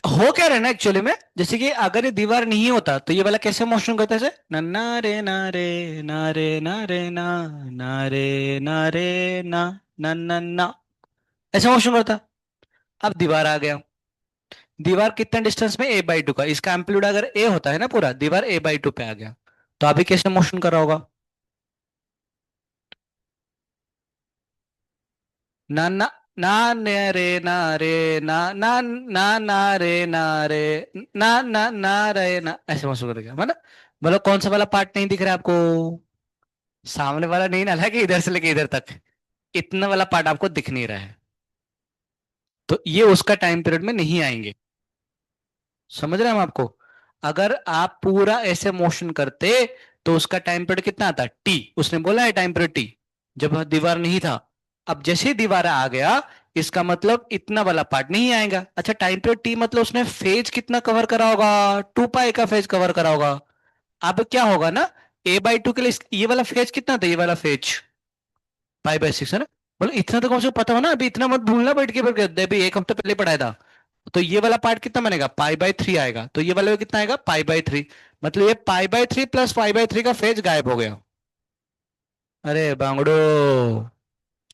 हो क्या रहा है ना एक्चुअली में, जैसे कि अगर ये दीवार नहीं होता तो ये वाला कैसे मोशन करता है, नन्ना रे ना रे ना रे ना रे ना ना रे ना रे ना ना ना ना, ऐसे मोशन करता। अब दीवार आ गया। दीवार कितने डिस्टेंस में, A/2 का। इसका एम्पलीट्यूड अगर A होता है ना पूरा, दीवार A/2 पे आ गया, तो अभी कैसे मोशन कर रहा होगा। ना ना ना ने रे ना रे ना ना ना ना रे ना रे ना ना ना रे ना, ऐसे मोशन करेगा मतलब। मतलब कौन सा वाला पार्ट नहीं दिख रहा है आपको। सामने वाला नहीं ना, हालांकि इधर से लेके इधर तक इतना वाला पार्ट आपको दिख नहीं रहा है, तो ये उसका टाइम पीरियड में नहीं आएंगे। समझ रहे हैं हम आपको। अगर आप पूरा ऐसे मोशन करते तो उसका टाइम पीरियड कितना आता, T। उसने बोला है टाइम पीरियड T, जब दीवार नहीं था। अब जैसे ही दीवार आ गया, इसका मतलब इतना वाला पार्ट नहीं आएगा। अच्छा, टाइम पीरियड T मतलब उसने फेज कितना कवर करा होगा, 2 पाई का फेज कवर करा होगा। अब क्या होगा ना, A/2 के लिए ये वाला फेज कितना था, ये वाला फेज पाई/6 है ना। बोलो इतना तो कम से कम पता हो ना, अभी इतना मत भूलना बैठ के, फिर अभी एक हफ्ते पहले पढ़ाया था। तो ये वाला पार्ट कितना बनेगा, पाई/3 आएगा, तो ये वाला में कितना आएगा, पाई/3। मतलब ये पाई/3 प्लस पाई/3 का फेज गायब हो गया। अरे बांगड़ो,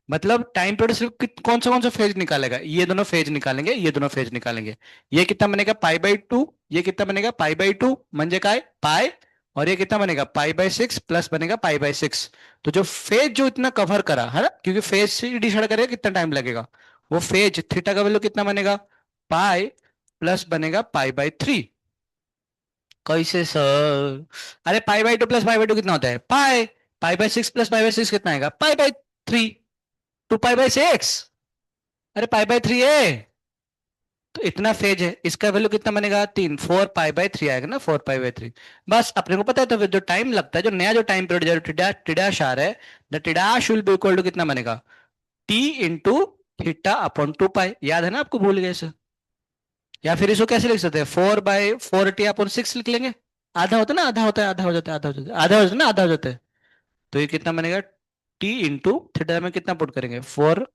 मतलब टाइम पीरियड सिर्फ कौन सा फेज निकालेगा, ये दोनों फेज निकालेंगे, ये दोनों फेज निकालेंगे। ये कितना बनेगा, पाई/2। ये कितना बनेगा, पाई/2 म्हणजे काय, पाई। और ये कितना बनेगा, पाई/6 प्लस बनेगा पाई/6। तो जो फेज जो इतना कवर करा है ना, क्योंकि फेज से डिसाइड करेगा कितना टाइम लगेगा, वो फेज थीटा का वैल्यू कितना बनेगा, पाई प्लस बनेगा पाई/3। कैसे सर। अरे पाई/2 प्लस पाई/2 कितना होता है, पाई। पाई/6 प्लस पाई/6 कितना आएगा, पाई/3। 2 पाई/6। अरे पाई/3 है। तो इतना फेज है, इसका वैल्यू कितना बनेगा, 3। 4 पाई/3 आएगा ना, 4 पाई/3। बस अपने को पता है, तो फिर जो टाइम लगता है, जो नया जो टाइम पीरियड, जो टिडाश आ रहा है, the T dash will be equal to कितना बनेगा, T × थीटा/2 पाई। याद है ना आपको, भूल गए सर। या फिर इसको कैसे लिख सकते हैं, 4/4T/6 लिख लेंगे। आधा होता है ना, आधा होता है, आधा हो जाता है, आधा हो जाता है, आधा हो जाता है ना, आधा हो जाता है। तो ये कितना बनेगा, T × थीटा में कितना पुट करेंगे, 4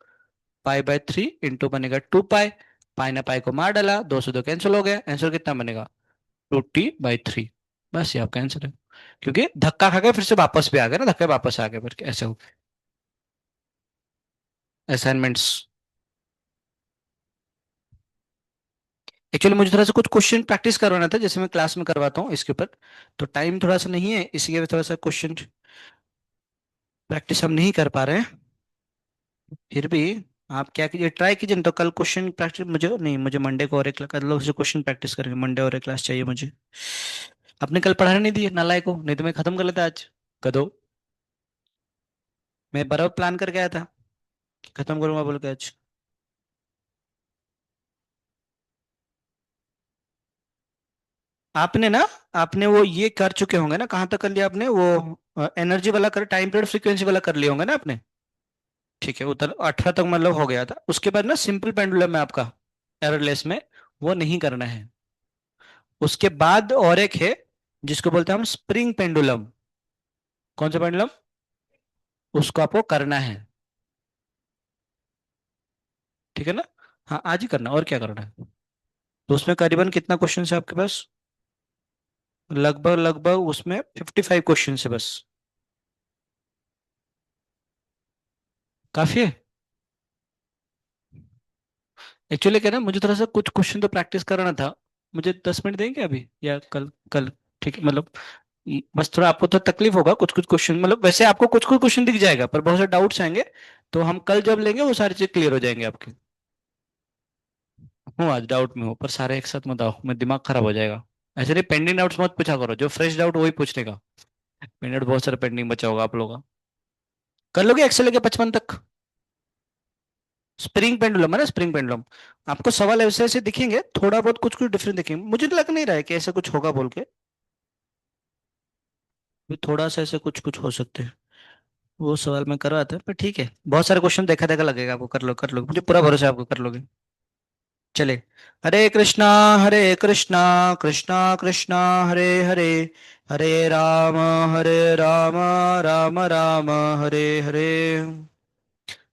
पाई/3 इंटू बनेगा 2 पाई। पाई ना पाई को मार डाला, 2 से 2 कैंसिल हो गया, आंसर कितना बनेगा, 2T/3। बस ये आपका आंसर है। क्योंकि धक्का खा के फिर से वापस भी आ गया ना, धक्के वापस आ गए, फिर ऐसे हो असाइनमेंट्स। एक्चुअली मुझे थोड़ा सा कुछ क्वेश्चन प्रैक्टिस करवाना था, जैसे मैं क्लास में करवाता हूँ इसके ऊपर। तो टाइम थोड़ा सा नहीं है, इसीलिए थोड़ा सा क्वेश्चन प्रैक्टिस हम नहीं कर पा रहे हैं। फिर भी आप क्या कीजिए, ट्राई कीजिए, नहीं तो कल क्वेश्चन प्रैक्टिस, मुझे नहीं, मुझे मंडे को और एक कल लोग से क्वेश्चन प्रैक्टिस करेंगे, मंडे और एक क्लास चाहिए मुझे। आपने कल पढ़ाने नहीं दिए नालायक को, नहीं तो मैं खत्म कर लेता आज। कदो, मैं बर्फ प्लान करके आया था कि खत्म करूंगा बोल के आज। आपने ना, आपने वो ये कर चुके होंगे ना, कहाँ तक कर लिया आपने वो, एनर्जी वाला कर, टाइम पीरियड फ्रीक्वेंसी वाला कर लिया होंगे ना आपने। ठीक है, उधर 18 तक मतलब हो गया था, उसके बाद ना सिंपल पेंडुलम है आपका, एररलेस में, वो नहीं करना है। उसके बाद और एक है, जिसको बोलते हैं हम स्प्रिंग पेंडुलम। कौन सा पेंडुलम? उसको आपको करना है। ठीक है ना? हाँ, आज ही करना, और क्या करना है। तो उसमें करीबन कितना क्वेश्चन है आपके पास? लगभग लगभग उसमें 55 क्वेश्चन है बस। काफी है। एक्चुअली क्या है ना, मुझे थोड़ा सा कुछ क्वेश्चन तो प्रैक्टिस करना था। मुझे 10 मिनट देंगे अभी या कल? कल ठीक है, मतलब बस थोड़ा आपको तो तकलीफ होगा, कुछ कुछ क्वेश्चन, मतलब वैसे आपको कुछ कुछ क्वेश्चन दिख जाएगा पर बहुत सारे डाउट्स आएंगे। तो हम कल जब लेंगे वो सारी चीज क्लियर हो जाएंगे आपकी। हूँ आज डाउट में हूँ, पर सारे एक साथ मत आओ, मैं दिमाग खराब हो जाएगा। ऐसे नहीं, पेंडिंग डाउट्स मत पूछा करो, जो फ्रेश डाउट वही पूछने का। पेंडिंग डाउट बहुत सारे पेंडिंग बचा होगा आप लोगों का। कर लोगे एक्सेल के 55 तक? स्प्रिंग पेंडुलम है ना, स्प्रिंग पेंडुलम। आपको सवाल ऐसे ऐसे दिखेंगे, थोड़ा बहुत कुछ कुछ डिफरेंट दिखेंगे, मुझे लग नहीं रहा है कि ऐसा कुछ होगा बोल के। भी थोड़ा सा ऐसे कुछ कुछ हो सकते हैं। वो सवाल मैं कर रहा था, पर ठीक है, बहुत सारे क्वेश्चन देखा देखा लगेगा आपको, कर लो कर लो, मुझे पूरा भरोसा है आपको कर लोगे। चले। हरे कृष्णा, हरे कृष्णा, कृष्णा कृष्णा, हरे हरे, हरे राम, हरे राम, राम राम, हरे हरे।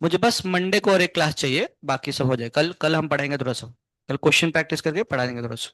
मुझे बस मंडे को और एक क्लास चाहिए, बाकी सब हो जाए, कल कल हम पढ़ाएंगे थोड़ा सा। कल क्वेश्चन प्रैक्टिस करके पढ़ा देंगे थोड़ा सा।